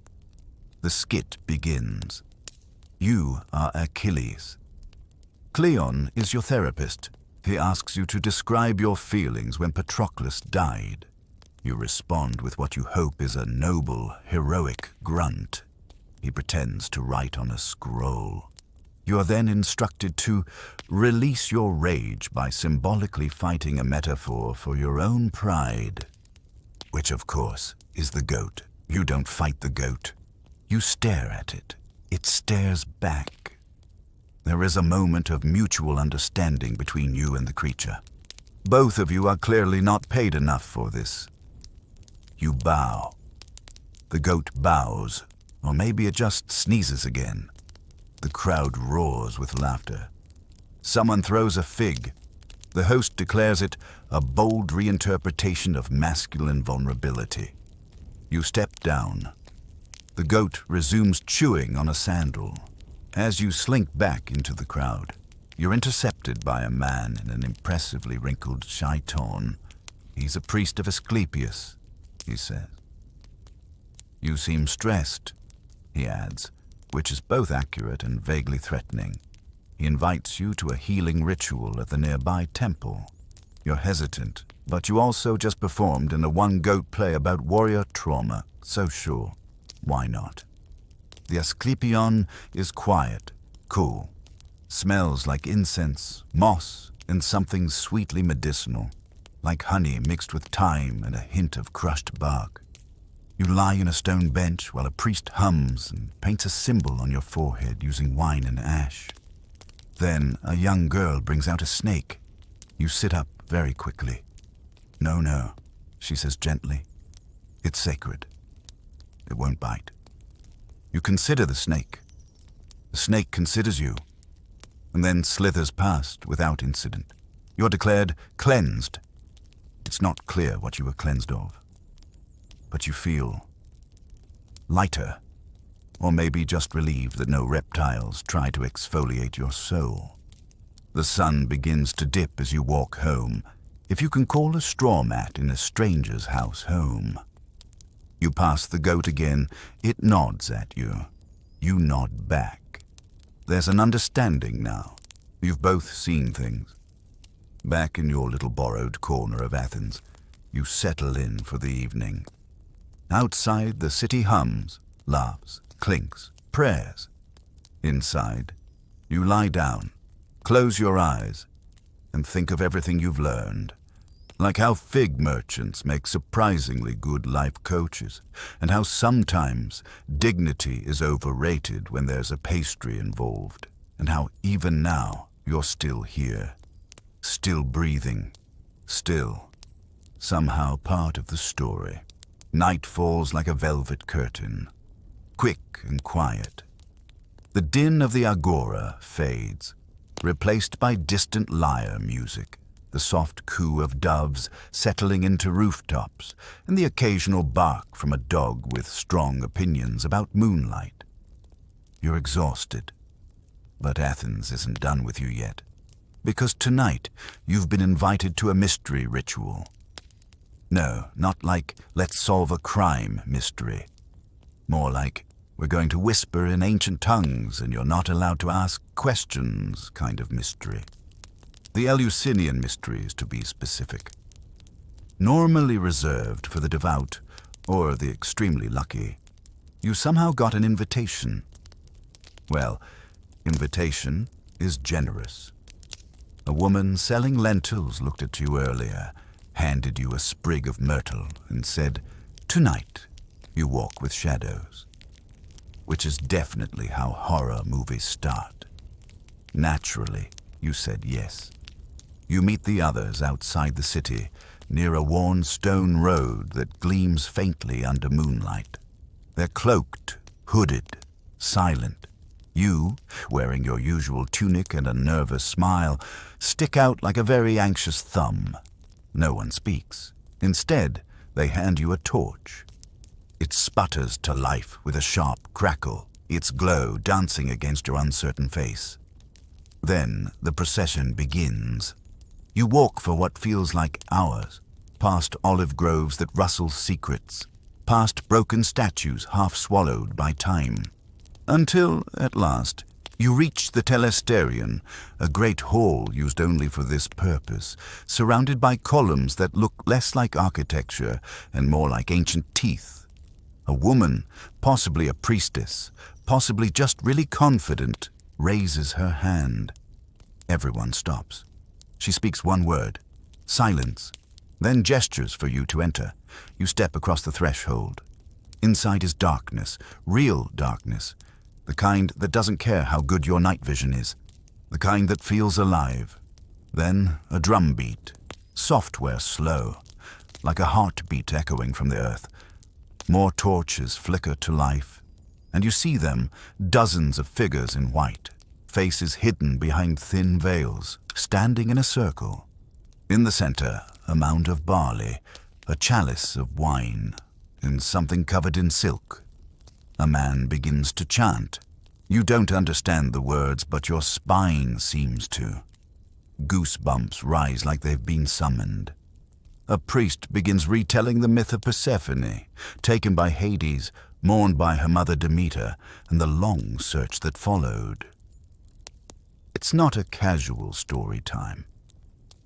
The skit begins. You are Achilles. Cleon is your therapist. He asks you to describe your feelings when Patroclus died. You respond with what you hope is a noble, heroic grunt. He pretends to write on a scroll. You are then instructed to release your rage by symbolically fighting a metaphor for your own pride, which, of course, is the goat. You don't fight the goat. You stare at it. It stares back. There is a moment of mutual understanding between you and the creature. Both of you are clearly not paid enough for this. You bow. The goat bows, or maybe it just sneezes again. The crowd roars with laughter. Someone throws a fig. The host declares it a bold reinterpretation of masculine vulnerability. You step down. The goat resumes chewing on a sandal. As you slink back into the crowd, you're intercepted by a man in an impressively wrinkled chiton. He's a priest of Asclepius, he says. You seem stressed, he adds, which is both accurate and vaguely threatening. He invites you to a healing ritual at the nearby temple. You're hesitant, But you also just performed in a one-goat play about warrior trauma, so sure, why not? The Asclepion is quiet, cool, smells like incense, moss, and something sweetly medicinal, like honey mixed with thyme and a hint of crushed bark. You lie on a stone bench while a priest hums and paints a symbol on your forehead using wine and ash. Then a young girl brings out a snake. You sit up very quickly. No, no, she says gently. It's sacred. It won't bite. You consider the snake. The snake considers you, and then slithers past without incident. You're declared cleansed. It's not clear what you were cleansed of, but you feel lighter, or maybe just relieved that no reptiles try to exfoliate your soul. The sun begins to dip as you walk home, if you can call a straw mat in a stranger's house home. You pass the goat again. It nods at you. You nod back. There's an understanding now. You've both seen things. Back in your little borrowed corner of Athens, you settle in for the evening. Outside, the city hums, laughs, clinks, prayers. Inside, you lie down, close your eyes, and think of everything you've learned. Like how fig merchants make surprisingly good life coaches, and how sometimes dignity is overrated when there's a pastry involved, and how even now you're still here, still breathing, still somehow part of the story. Night falls like a velvet curtain, quick and quiet. The din of the agora fades, replaced by distant lyre music, the soft coo of doves settling into rooftops, and the occasional bark from a dog with strong opinions about moonlight. You're exhausted, but Athens isn't done with you yet, because tonight you've been invited to a mystery ritual. No, not like let's solve a crime mystery. More like we're going to whisper in ancient tongues and you're not allowed to ask questions kind of mystery. The Eleusinian mysteries, to be specific. Normally reserved for the devout or the extremely lucky, you somehow got an invitation. Well, invitation is generous. A woman selling lentils looked at you earlier, handed you a sprig of myrtle, and said, "Tonight you walk with shadows." Which is definitely how horror movies start. Naturally, you said yes. You meet the others outside the city, near a worn stone road that gleams faintly under moonlight. They're cloaked, hooded, silent. You, wearing your usual tunic and a nervous smile, stick out like a very anxious thumb. No one speaks. Instead, they hand you a torch. It sputters to life with a sharp crackle, its glow dancing against your uncertain face. Then the procession begins. You walk for what feels like hours, past olive groves that rustle secrets, past broken statues half swallowed by time, until, at last, you reach the Telesterion, a great hall used only for this purpose, surrounded by columns that look less like architecture and more like ancient teeth. A woman, possibly a priestess, possibly just really confident, raises her hand. Everyone stops. She speaks one word, silence, then gestures for you to enter. You step across the threshold. Inside is darkness, real darkness, the kind that doesn't care how good your night vision is, the kind that feels alive. Then a drum beat, software slow, like a heartbeat echoing from the earth. More torches flicker to life, and you see them, dozens of figures in white, faces hidden behind thin veils, standing in a circle. In the center, a mound of barley, a chalice of wine, and something covered in silk. A man begins to chant. You don't understand the words, but your spine seems to. Goosebumps rise like they've been summoned. A priest begins retelling the myth of Persephone, taken by Hades, mourned by her mother Demeter, and the long search that followed. It's not a casual story time.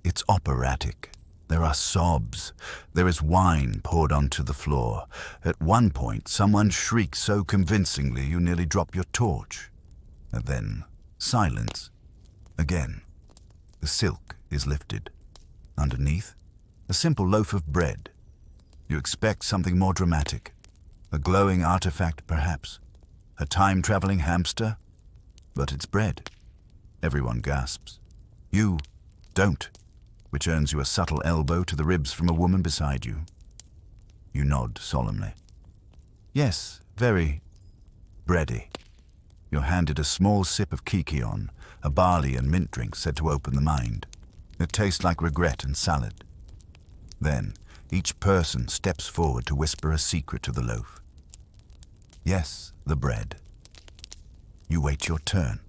It's operatic. There are sobs. There is wine poured onto the floor. At one point, someone shrieks so convincingly you nearly drop your torch. And then, silence. Again. The silk is lifted. Underneath, a simple loaf of bread. You expect something more dramatic. A glowing artifact, perhaps. A time-traveling hamster. But it's bread. Everyone gasps. You don't, which earns you a subtle elbow to the ribs from a woman beside you. You nod solemnly. Yes, very bready. You're handed a small sip of kikion, a barley and mint drink said to open the mind. It tastes like regret and salad. Then, each person steps forward to whisper a secret to the loaf. Yes, the bread. You wait your turn.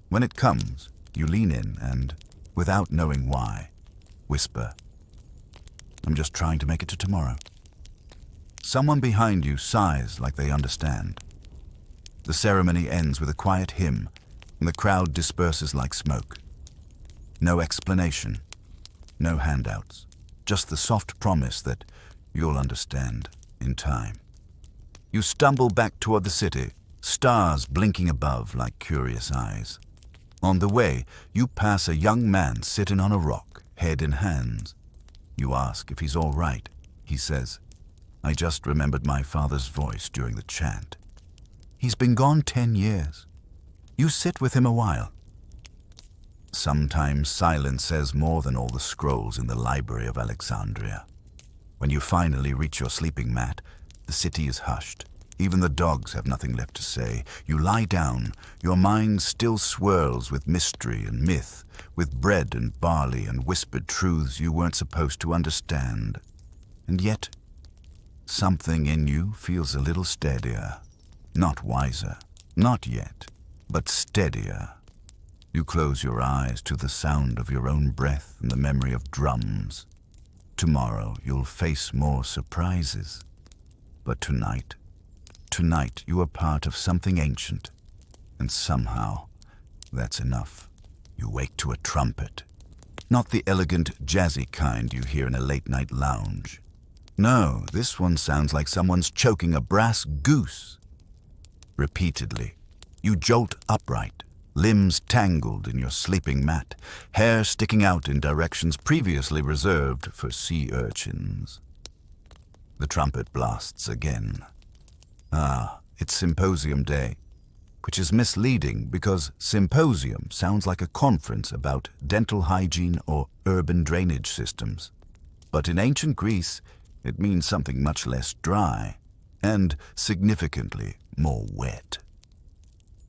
When it comes, you lean in and, without knowing why, whisper, I'm just trying to make it to tomorrow. Someone behind you sighs like they understand. The ceremony ends with a quiet hymn, and the crowd disperses like smoke. No explanation, no handouts, just the soft promise that you'll understand in time. You stumble back toward the city, stars blinking above like curious eyes. On the way, you pass a young man sitting on a rock, head in hands. You ask if he's all right. He says, I just remembered my father's voice during the chant. He's been gone 10 years. You sit with him a while. Sometimes silence says more than all the scrolls in the Library of Alexandria. When you finally reach your sleeping mat, the city is hushed. Even the dogs have nothing left to say. You lie down. Your mind still swirls with mystery and myth, with bread and barley and whispered truths you weren't supposed to understand. And yet, something in you feels a little steadier. Not wiser, not yet, but steadier. You close your eyes to the sound of your own breath and the memory of drums. Tomorrow you'll face more surprises. But tonight you are part of something ancient. And somehow, that's enough. You wake to a trumpet. Not the elegant, jazzy kind you hear in a late-night lounge. No, this one sounds like someone's choking a brass goose. Repeatedly, you jolt upright, limbs tangled in your sleeping mat, hair sticking out in directions previously reserved for sea urchins. The trumpet blasts again. It's symposium day, which is misleading because symposium sounds like a conference about dental hygiene or urban drainage systems. But in ancient Greece, it means something much less dry and significantly more wet.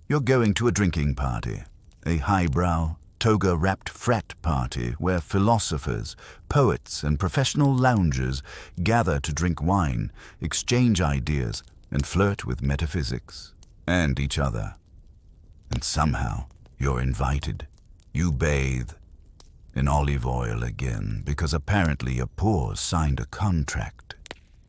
You're going to a drinking party, a highbrow, toga-wrapped frat party where philosophers, poets, and professional loungers gather to drink wine, exchange ideas, and flirt with metaphysics and each other. And somehow, you're invited. You bathe in olive oil again because apparently your pores signed a contract.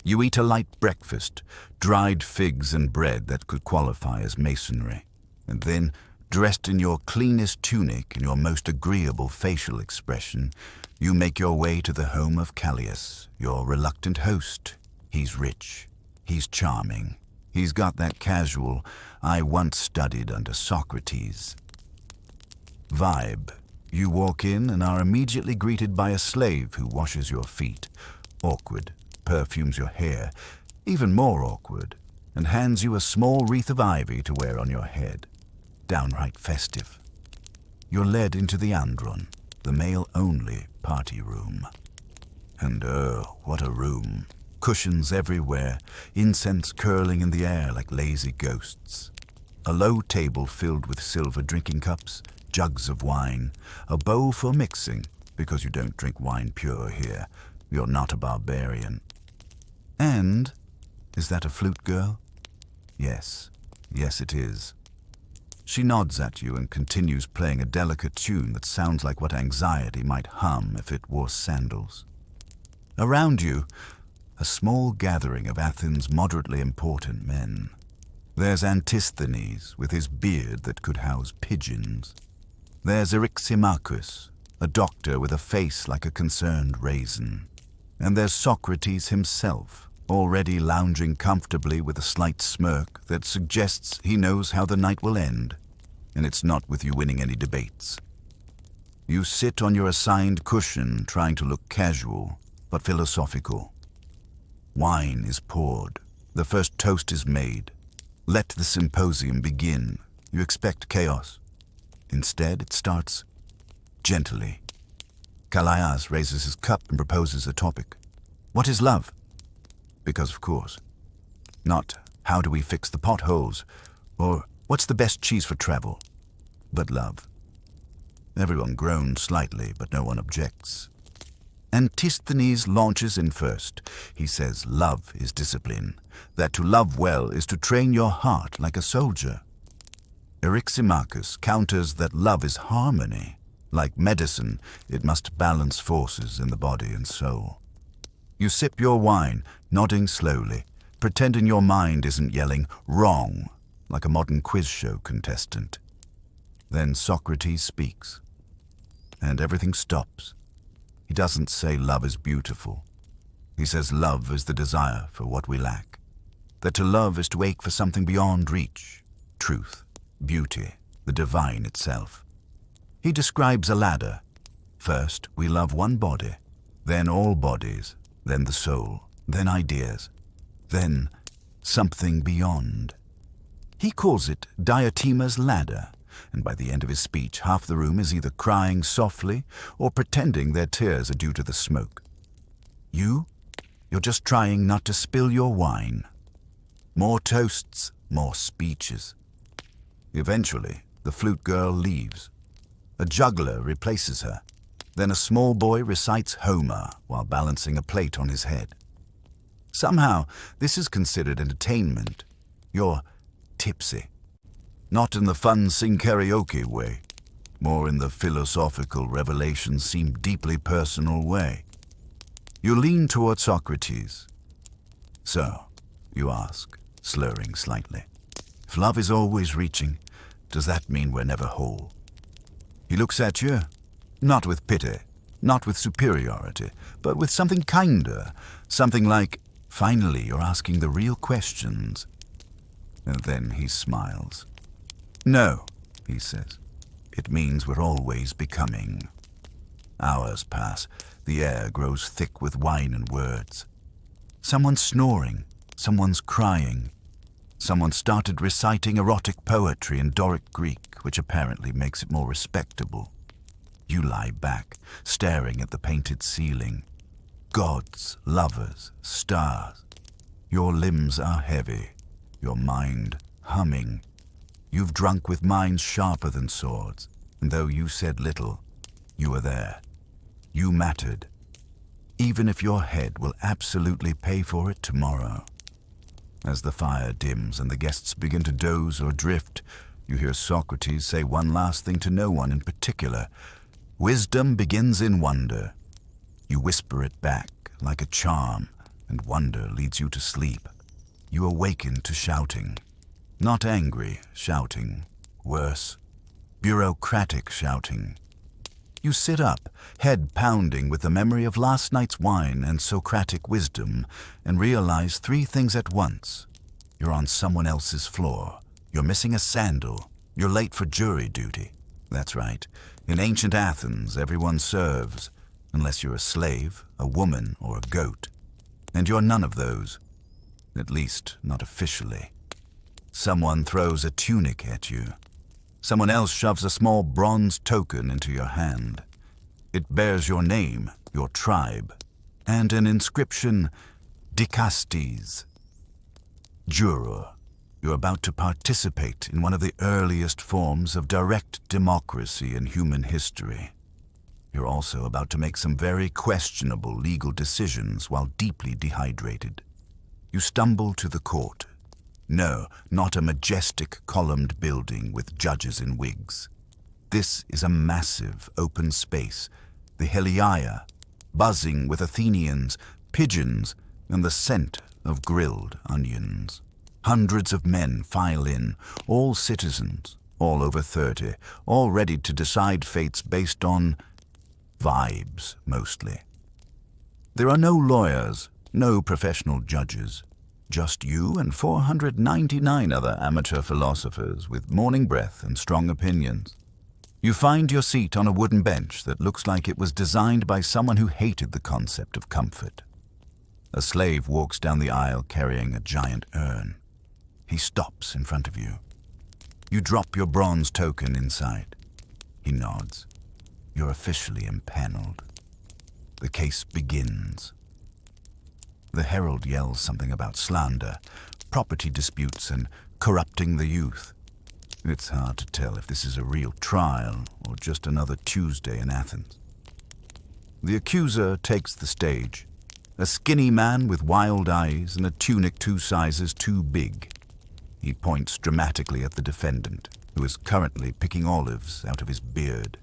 You eat a light breakfast, dried figs and bread that could qualify as masonry. And then, dressed in your cleanest tunic and your most agreeable facial expression, you make your way to the home of Callias, your reluctant host. He's rich. He's charming. He's got that casual, I once studied under Socrates vibe. You walk in and are immediately greeted by a slave who washes your feet, awkward, perfumes your hair, even more awkward, and hands you a small wreath of ivy to wear on your head. Downright festive. You're led into the andron, the male-only party room. And what a room. Cushions everywhere, incense curling in the air like lazy ghosts. A low table filled with silver drinking cups, jugs of wine, a bowl for mixing, because you don't drink wine pure here. You're not a barbarian. And, is that a flute girl? Yes it is. She nods at you and continues playing a delicate tune that sounds like what anxiety might hum if it wore sandals. Around you, a small gathering of Athens' moderately important men. There's Antisthenes with his beard that could house pigeons. There's Eryximachus, a doctor with a face like a concerned raisin. And there's Socrates himself, already lounging comfortably with a slight smirk that suggests he knows how the night will end, and it's not with you winning any debates. You sit on your assigned cushion trying to look casual, but philosophical. Wine is poured. The first toast is made. Let the symposium begin. You expect chaos. Instead, it starts gently. Callias raises his cup and proposes a topic. What is love? Because of course. Not how do we fix the potholes, or what's the best cheese for travel, but love. Everyone groans slightly, but no one objects. Antisthenes launches in first. He says love is discipline, that to love well is to train your heart like a soldier. Eryximachus counters that love is harmony. Like medicine, it must balance forces in the body and soul. You sip your wine, nodding slowly, pretending your mind isn't yelling wrong, like a modern quiz show contestant. Then Socrates speaks, and everything stops. He doesn't say love is beautiful. He says love is the desire for what we lack. That to love is to ache for something beyond reach, truth, beauty, the divine itself. He describes a ladder. First, we love one body, then all bodies, then the soul, then ideas, then something beyond. He calls it Diotima's ladder, and by the end of his speech, half the room is either crying softly or pretending their tears are due to the smoke. You're just trying not to spill your wine. More toasts, more speeches. Eventually, the flute girl leaves. A juggler replaces her. Then a small boy recites Homer while balancing a plate on his head. Somehow, this is considered entertainment. You're tipsy. Not in the fun sing karaoke way, more in the philosophical revelations seem deeply personal way. You lean toward Socrates. So, you ask, slurring slightly, if love is always reaching, does that mean we're never whole? He looks at you, not with pity, not with superiority, but with something kinder, something like, finally you're asking the real questions. And then he smiles. No, he says, it means we're always becoming. Hours pass, the air grows thick with wine and words. Someone's snoring, someone's crying. Someone started reciting erotic poetry in Doric Greek, which apparently makes it more respectable. You lie back, staring at the painted ceiling. Gods, lovers, stars. Your limbs are heavy, your mind humming. You've drunk with minds sharper than swords, and though you said little, you were there. You mattered, even if your head will absolutely pay for it tomorrow. As the fire dims and the guests begin to doze or drift, you hear Socrates say one last thing to no one in particular. Wisdom begins in wonder. You whisper it back like a charm, and wonder leads you to sleep. You awaken to shouting. Not angry shouting, worse, bureaucratic shouting. You sit up, head pounding with the memory of last night's wine and Socratic wisdom, and realize three things at once. You're on someone else's floor. You're missing a sandal. You're late for jury duty. That's right. In ancient Athens, everyone serves, unless you're a slave, a woman, or a goat. And you're none of those. At least, not officially. Someone throws a tunic at you. Someone else shoves a small bronze token into your hand. It bears your name, your tribe, and an inscription, Dikastes. Juror, you're about to participate in one of the earliest forms of direct democracy in human history. You're also about to make some very questionable legal decisions while deeply dehydrated. You stumble to the court. No, not a majestic columned building with judges in wigs. This is a massive open space, the Heliaia, buzzing with Athenians, pigeons, and the scent of grilled onions. Hundreds of men file in, all citizens, all over 30, all ready to decide fates based on Vibes, mostly. There are no lawyers, no professional judges. Just you and 499 other amateur philosophers with morning breath and strong opinions. You find your seat on a wooden bench that looks like it was designed by someone who hated the concept of comfort. A slave walks down the aisle carrying a giant urn. He stops in front of you. You drop your bronze token inside. He nods. You're officially impaneled. The case begins. The herald yells something about slander, property disputes, and corrupting the youth. It's hard to tell if this is a real trial or just another Tuesday in Athens. The accuser takes the stage, a skinny man with wild eyes and a tunic 2 sizes too big. He points dramatically at the defendant, who is currently picking olives out of his beard.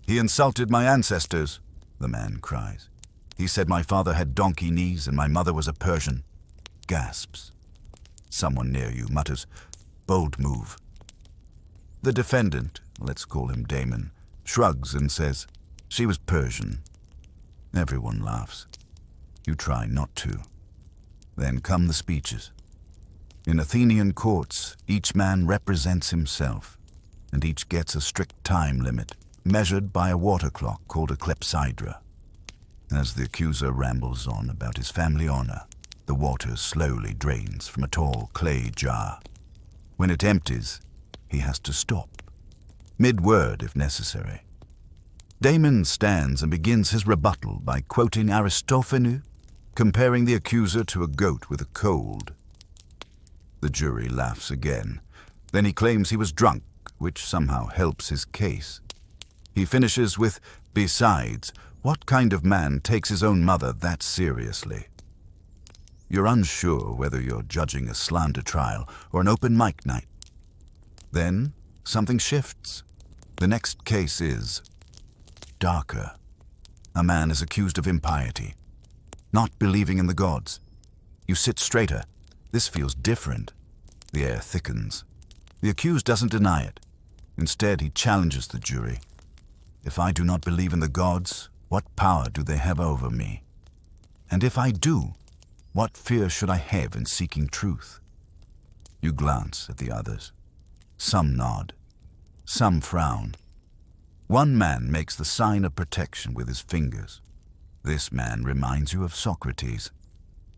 "He insulted my ancestors," the man cries. "He said my father had donkey knees and my mother was a Persian." Gasps. Someone near you mutters, "Bold move." The defendant, let's call him Damon, shrugs and says, "She was Persian." Everyone laughs. You try not to. Then come the speeches. In Athenian courts, each man represents himself, and each gets a strict time limit, measured by a water clock called a clepsydra. As the accuser rambles on about his family honor, the water slowly drains from a tall clay jar. When it empties, he has to stop, mid-word if necessary. Damon stands and begins his rebuttal by quoting Aristophanes, comparing the accuser to a goat with a cold. The jury laughs again. Then he claims he was drunk, which somehow helps his case. He finishes with, "Besides, what kind of man takes his own mother that seriously?" You're unsure whether you're judging a slander trial or an open mic night. Then something shifts. The next case is darker. A man is accused of impiety, not believing in the gods. You sit straighter. This feels different. The air thickens. The accused doesn't deny it. Instead, he challenges the jury. "If I do not believe in the gods, what power do they have over me? And if I do, what fear should I have in seeking truth?" You glance at the others. Some nod. Some frown. One man makes the sign of protection with his fingers. This man reminds you of Socrates.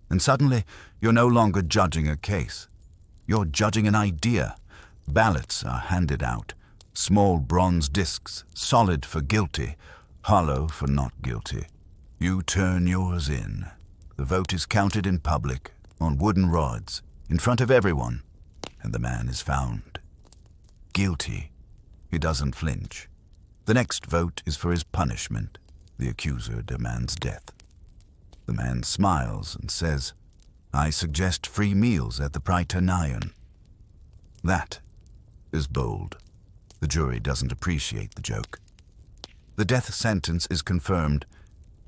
And suddenly, you're no longer judging a case. You're judging an idea. Ballots are handed out. Small bronze discs, solid for guilty, hollow for not guilty. You turn yours in. The vote is counted in public, on wooden rods, in front of everyone, and the man is found guilty. He doesn't flinch. The next vote is for his punishment. The accuser demands death. The man smiles and says, "I suggest free meals at the Prytaneion." That is bold. The jury doesn't appreciate the joke. The death sentence is confirmed.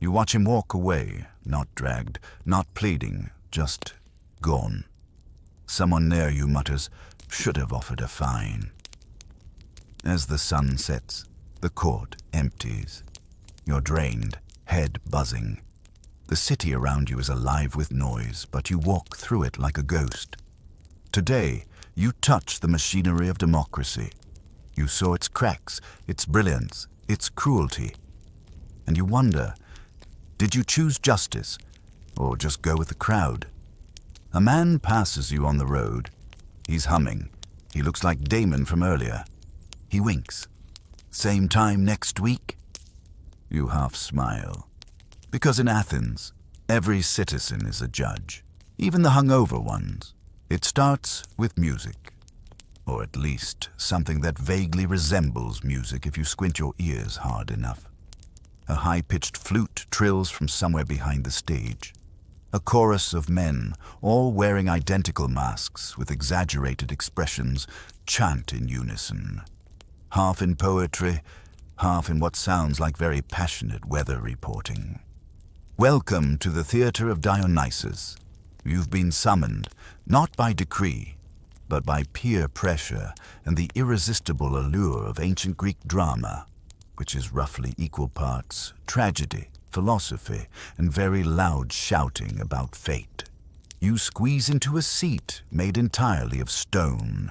You watch him walk away, not dragged, not pleading, just gone. Someone near you mutters, "Should have offered a fine." As the sun sets, the court empties. You're drained, head buzzing. The city around you is alive with noise, but you walk through it like a ghost. Today, you touch the machinery of democracy. You saw its cracks, its brilliance, its cruelty. And you wonder, did you choose justice, or just go with the crowd? A man passes you on the road. He's humming. He looks like Damon from earlier. He winks. "Same time next week?" You half smile. Because in Athens, every citizen is a judge, even the hungover ones. It starts with music, or at least something that vaguely resembles music if you squint your ears hard enough. A high-pitched flute trills from somewhere behind the stage. A chorus of men, all wearing identical masks with exaggerated expressions, chant in unison, half in poetry, half in what sounds like very passionate weather reporting. Welcome to the Theater of Dionysus. You've been summoned, not by decree, but by peer pressure and the irresistible allure of ancient Greek drama. which is roughly equal parts tragedy, philosophy, and very loud shouting about fate. You squeeze into a seat made entirely of stone.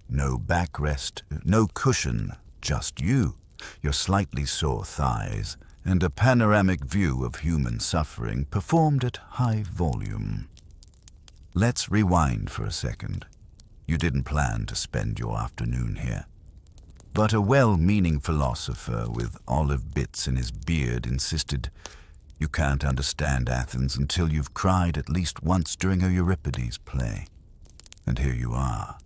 No backrest, no cushion, just you, your slightly sore thighs, and a panoramic view of human suffering performed at high volume. Let's rewind for a second. You didn't plan to spend your afternoon here. But a well-meaning philosopher with olive bits in his beard insisted, "You can't understand Athens until you've cried at least once during a Euripides play." And here you are.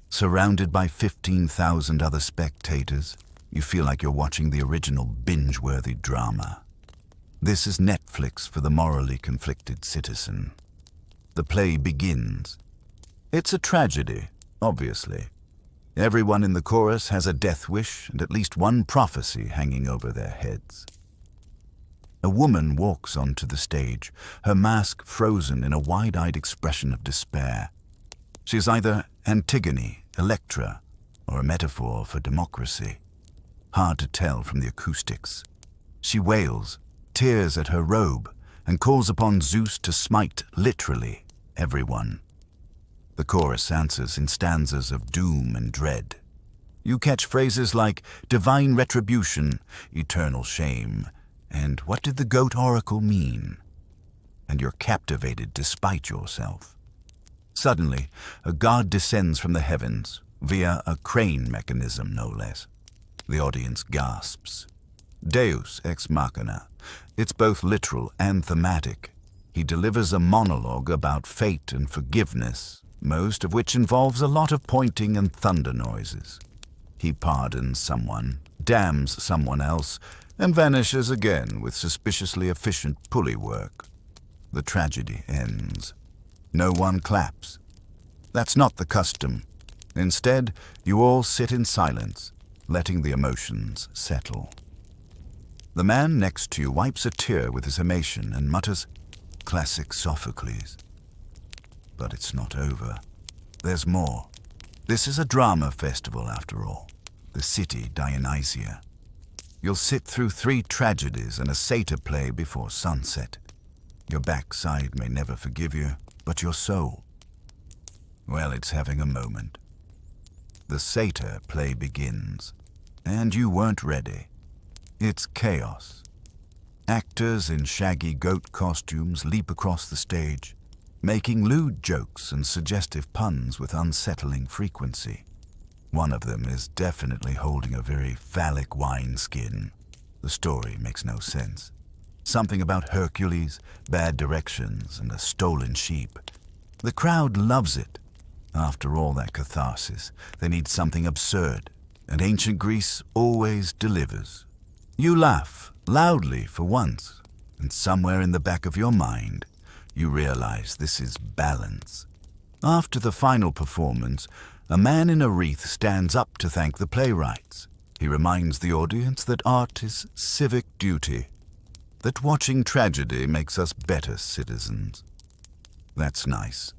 Surrounded by 15,000 other spectators, you feel like you're watching the original binge-worthy drama. This is Netflix for the morally conflicted citizen. The play begins. It's a tragedy, obviously. Everyone in the chorus has a death wish and at least one prophecy hanging over their heads. A woman walks onto the stage, her mask frozen in a wide-eyed expression of despair. She's either Antigone, Electra, or a metaphor for democracy. Hard to tell from the acoustics. She wails, tears at her robe, and calls upon Zeus to smite, literally, everyone. The chorus answers in stanzas of doom and dread. You catch phrases like divine retribution, eternal shame, and what did the goat oracle mean? And you're captivated despite yourself. Suddenly, a god descends from the heavens, via a crane mechanism no less. The audience gasps. Deus ex machina. It's both literal and thematic. He delivers a monologue about fate and forgiveness, most of which involves a lot of pointing and thunder noises. He pardons someone, damns someone else, and vanishes again with suspiciously efficient pulley work. The tragedy ends. No one claps. That's not the custom. Instead, you all sit in silence, letting the emotions settle. The man next to you wipes a tear with his himation and mutters, "Classic Sophocles." But it's not over. There's more. This is a drama festival, after all. The city Dionysia. You'll sit through 3 tragedies and a satyr play before sunset. Your backside may never forgive you, but your soul, well, it's having a moment. The satyr play begins, and you weren't ready. It's chaos. Actors in shaggy goat costumes leap across the stage, making lewd jokes and suggestive puns with unsettling frequency. One of them is definitely holding a very phallic wineskin. The story makes no sense. Something about Hercules, bad directions, and a stolen sheep. The crowd loves it. After all that catharsis, they need something absurd, and ancient Greece always delivers. You laugh, loudly for once, and somewhere in the back of your mind, you realize this is balance. After the final performance, a man in a wreath stands up to thank the playwrights. He reminds the audience that art is civic duty, that watching tragedy makes us better citizens. That's nice.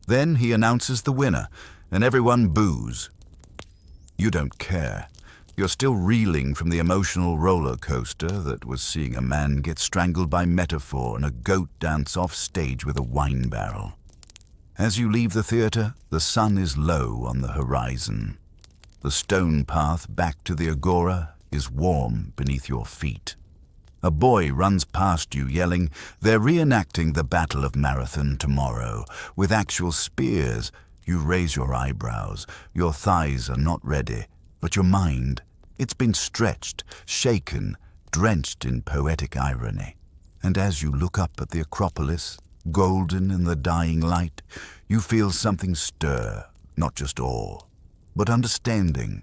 Then he announces the winner, and everyone boos. You don't care. You're still reeling from the emotional roller coaster that was seeing a man get strangled by metaphor and a goat dance off stage with a wine barrel. As you leave the theater, the sun is low on the horizon. The stone path back to the agora is warm beneath your feet. A boy runs past you yelling, "They're reenacting the Battle of Marathon tomorrow, with actual spears." You raise your eyebrows. Your thighs are not ready, but your mind, it's been stretched, shaken, drenched in poetic irony. And as you look up at the Acropolis, golden in the dying light, you feel something stir, not just awe, but understanding.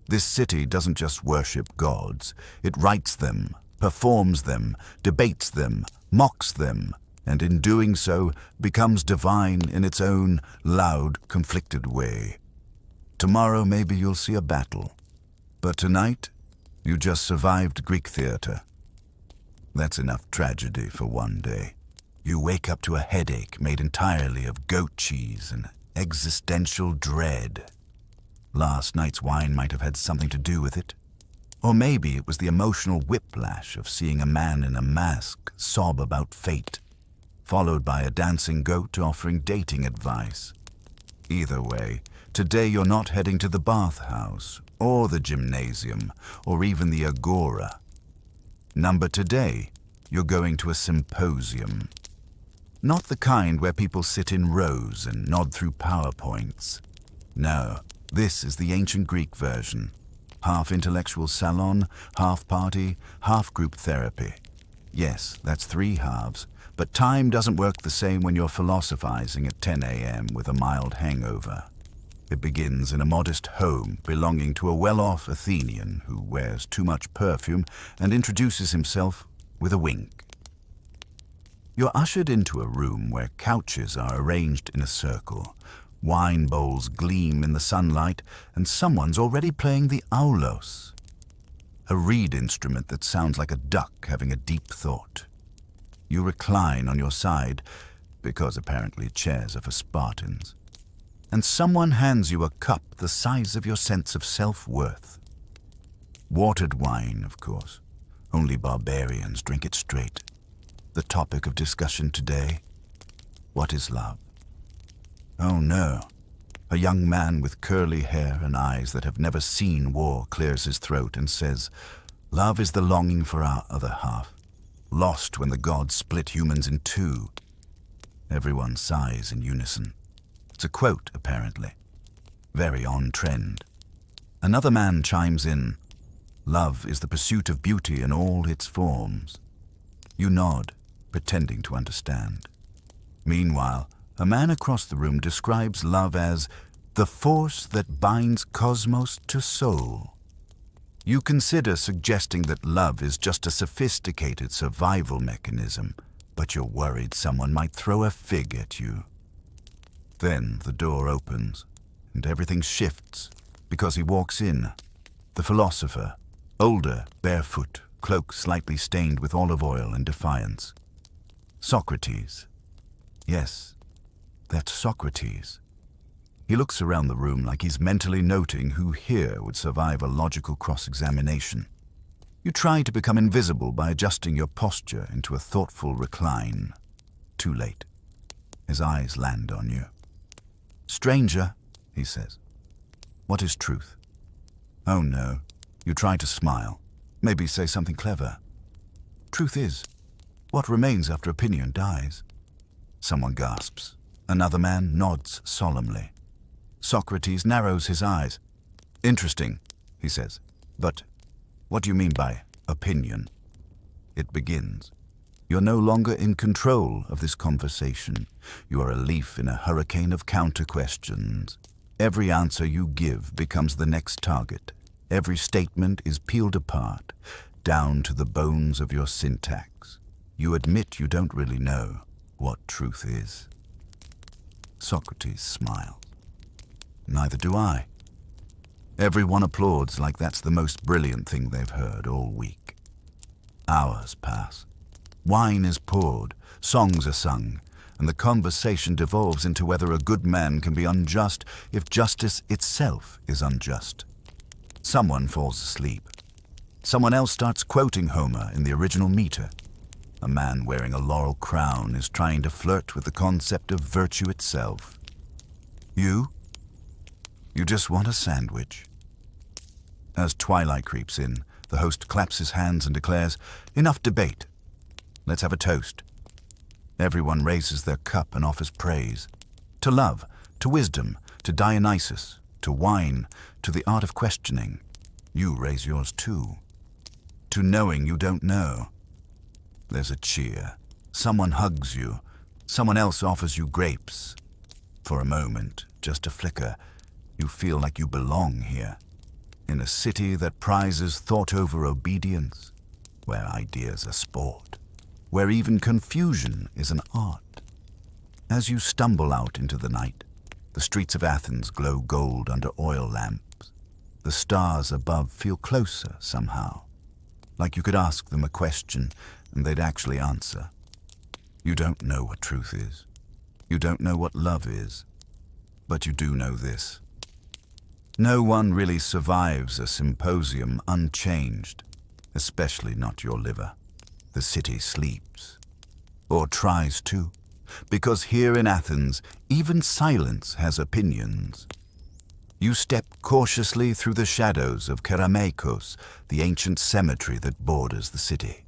This city doesn't just worship gods, it writes them, performs them, debates them, mocks them, and in doing so becomes divine in its own loud, conflicted way. Tomorrow maybe you'll see a battle, but tonight you just survived Greek theater. That's enough tragedy for one day. You wake up to a headache made entirely of goat cheese and existential dread. Last night's wine might have had something to do with it. Or maybe it was the emotional whiplash of seeing a man in a mask sob about fate, followed by a dancing goat offering dating advice. Either way, today you're not heading to the bathhouse, or the gymnasium, or even the agora. Number today, you're going to a symposium. Not the kind where people sit in rows and nod through PowerPoints. No, this is the ancient Greek version. Half intellectual salon, half party, half group therapy. Yes, that's 3 halves, but time doesn't work the same when you're philosophizing at 10 a.m. with a mild hangover. It begins in a modest home belonging to a well-off Athenian who wears too much perfume and introduces himself with a wink. You're ushered into a room where couches are arranged in a circle, wine bowls gleam in the sunlight, and someone's already playing the aulos, a reed instrument that sounds like a duck having a deep thought. You recline on your side, because apparently chairs are for Spartans, and someone hands you a cup the size of your sense of self-worth. Watered wine, of course. Only barbarians drink it straight. The topic of discussion today: what is love? Oh no. A young man with curly hair and eyes that have never seen war clears his throat and says, "Love is the longing for our other half, lost when the gods split humans in 2. Everyone sighs in unison. It's a quote, apparently. Very on trend. Another man chimes in, "Love is the pursuit of beauty in all its forms." You nod, pretending to understand. Meanwhile, a man across the room describes love as the force that binds cosmos to soul. You consider suggesting that love is just a sophisticated survival mechanism, but you're worried someone might throw a fig at you. Then the door opens, and everything shifts, because he walks in, the philosopher, older, barefoot, cloak slightly stained with olive oil and defiance. Socrates. Yes, that's Socrates. He looks around the room like he's mentally noting who here would survive a logical cross-examination. You try to become invisible by adjusting your posture into a thoughtful recline. Too late. His eyes land on you. "Stranger," he says, "what is truth?" Oh no. You try to smile. Maybe say something clever. "Truth is, what remains after opinion dies." Someone gasps. Another man nods solemnly. Socrates narrows his eyes. "Interesting," he says. "But what do you mean by opinion?" It begins. You're no longer in control of this conversation. You are a leaf in a hurricane of counter-questions. Every answer you give becomes the next target. Every statement is peeled apart, down to the bones of your syntax. You admit you don't really know what truth is. Socrates smiles. Neither do I. Everyone applauds like that's the most brilliant thing they've heard all week. Hours pass. Wine is poured, songs are sung, and the conversation devolves into whether a good man can be unjust if justice itself is unjust. Someone falls asleep. Someone else starts quoting Homer in the original meter. A man wearing a laurel crown is trying to flirt with the concept of virtue itself. You just want a sandwich. As twilight creeps in, the host claps his hands and declares, "Enough debate. Let's have a toast." Everyone raises their cup and offers praise. To love, to wisdom, to Dionysus, to wine, to the art of questioning. You raise yours too. To knowing you don't know. There's a cheer. Someone hugs you. Someone else offers you grapes. For a moment, just a flicker, you feel like you belong here. In a city that prizes thought over obedience, where ideas are sport, where even confusion is an art. As you stumble out into the night, the streets of Athens glow gold under oil lamps. The stars above feel closer somehow, like you could ask them a question and they'd actually answer. You don't know what truth is. You don't know what love is. But you do know this. No one really survives a symposium unchanged, especially not your liver. The city sleeps. Or tries to, because here in Athens, even silence has opinions. You step cautiously through the shadows of Kerameikos, the ancient cemetery that borders the city.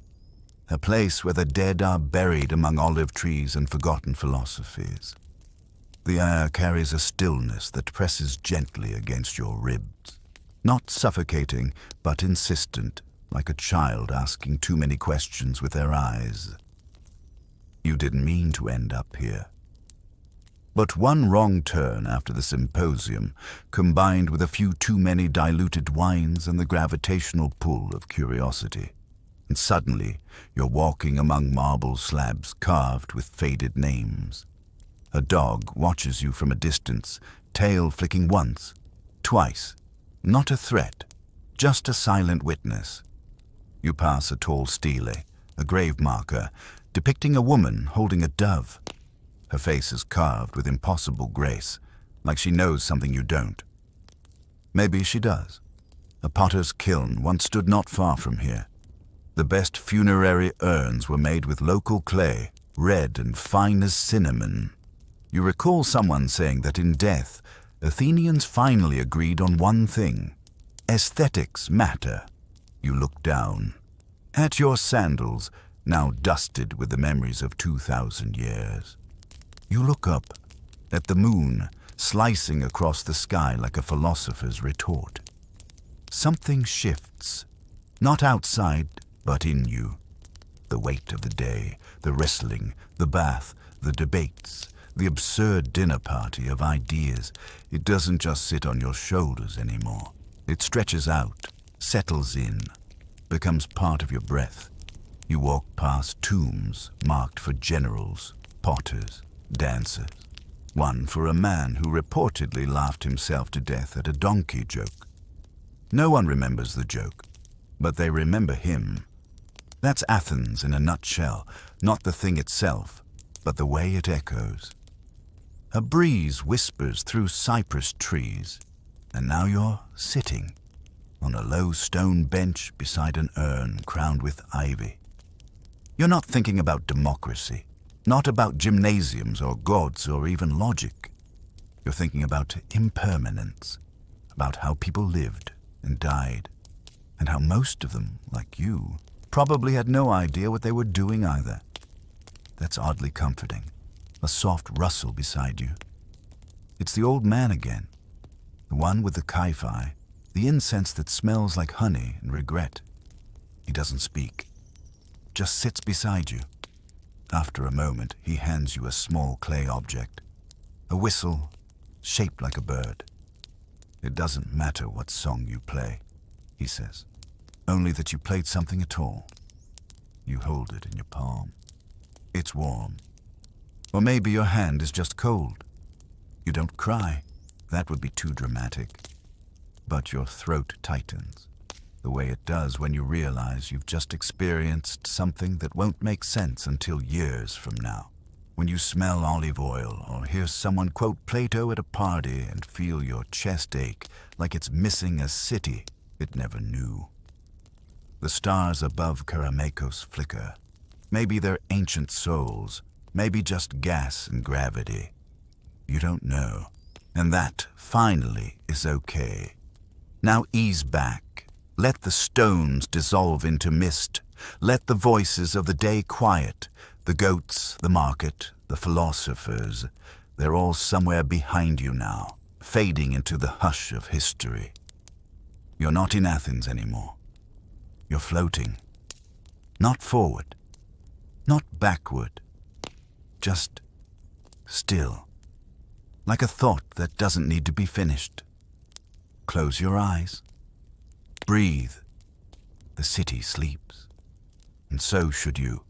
A place where the dead are buried among olive trees and forgotten philosophies. The air carries a stillness that presses gently against your ribs. Not suffocating, but insistent, like a child asking too many questions with their eyes. You didn't mean to end up here. But one wrong turn after the symposium, combined with a few too many diluted wines and the gravitational pull of curiosity. And suddenly, you're walking among marble slabs carved with faded names. A dog watches you from a distance, tail flicking once, twice. Not a threat, just a silent witness. You pass a tall stele, a grave marker, depicting a woman holding a dove. Her face is carved with impossible grace, like she knows something you don't. Maybe she does. A potter's kiln once stood not far from here. The best funerary urns were made with local clay, red and fine as cinnamon. You recall someone saying that in death, Athenians finally agreed on one thing. Aesthetics matter. You look down. At your sandals, now dusted with the memories of 2,000 years. You look up, at the moon, slicing across the sky like a philosopher's retort. Something shifts, not outside, but in you. The weight of the day, the wrestling, the bath, the debates, the absurd dinner party of ideas. It doesn't just sit on your shoulders anymore. It stretches out, settles in, becomes part of your breath. You walk past tombs marked for generals, potters, dancers. One for a man who reportedly laughed himself to death at a donkey joke. No one remembers the joke, but they remember him. That's Athens in a nutshell, not the thing itself, but the way it echoes. A breeze whispers through cypress trees, and now you're sitting on a low stone bench beside an urn crowned with ivy. You're not thinking about democracy, not about gymnasiums or gods or even logic. You're thinking about impermanence, about how people lived and died, and how most of them, like you, probably had no idea what they were doing either. That's oddly comforting. A soft rustle beside you. It's the old man again, the one with the kaiphai, the incense that smells like honey and regret. He doesn't speak, just sits beside you. After a moment, he hands you a small clay object, a whistle shaped like a bird. It doesn't matter what song you play, he says, only that you played something at all. You hold it in your palm. It's warm. Or maybe your hand is just cold. You don't cry. That would be too dramatic. But your throat tightens, the way it does when you realize you've just experienced something that won't make sense until years from now. When you smell olive oil or hear someone quote Plato at a party and feel your chest ache like it's missing a city it never knew. The stars above Kerameikos flicker. Maybe they're ancient souls, maybe just gas and gravity. You don't know. And that, finally, is okay. Now ease back. Let the stones dissolve into mist. Let the voices of the day quiet. The goats, the market, the philosophers, they're all somewhere behind you now, fading into the hush of history. You're not in Athens anymore. You're floating. Not forward. Not backward. Just still. Like a thought that doesn't need to be finished. Close your eyes. Breathe. The city sleeps. And so should you.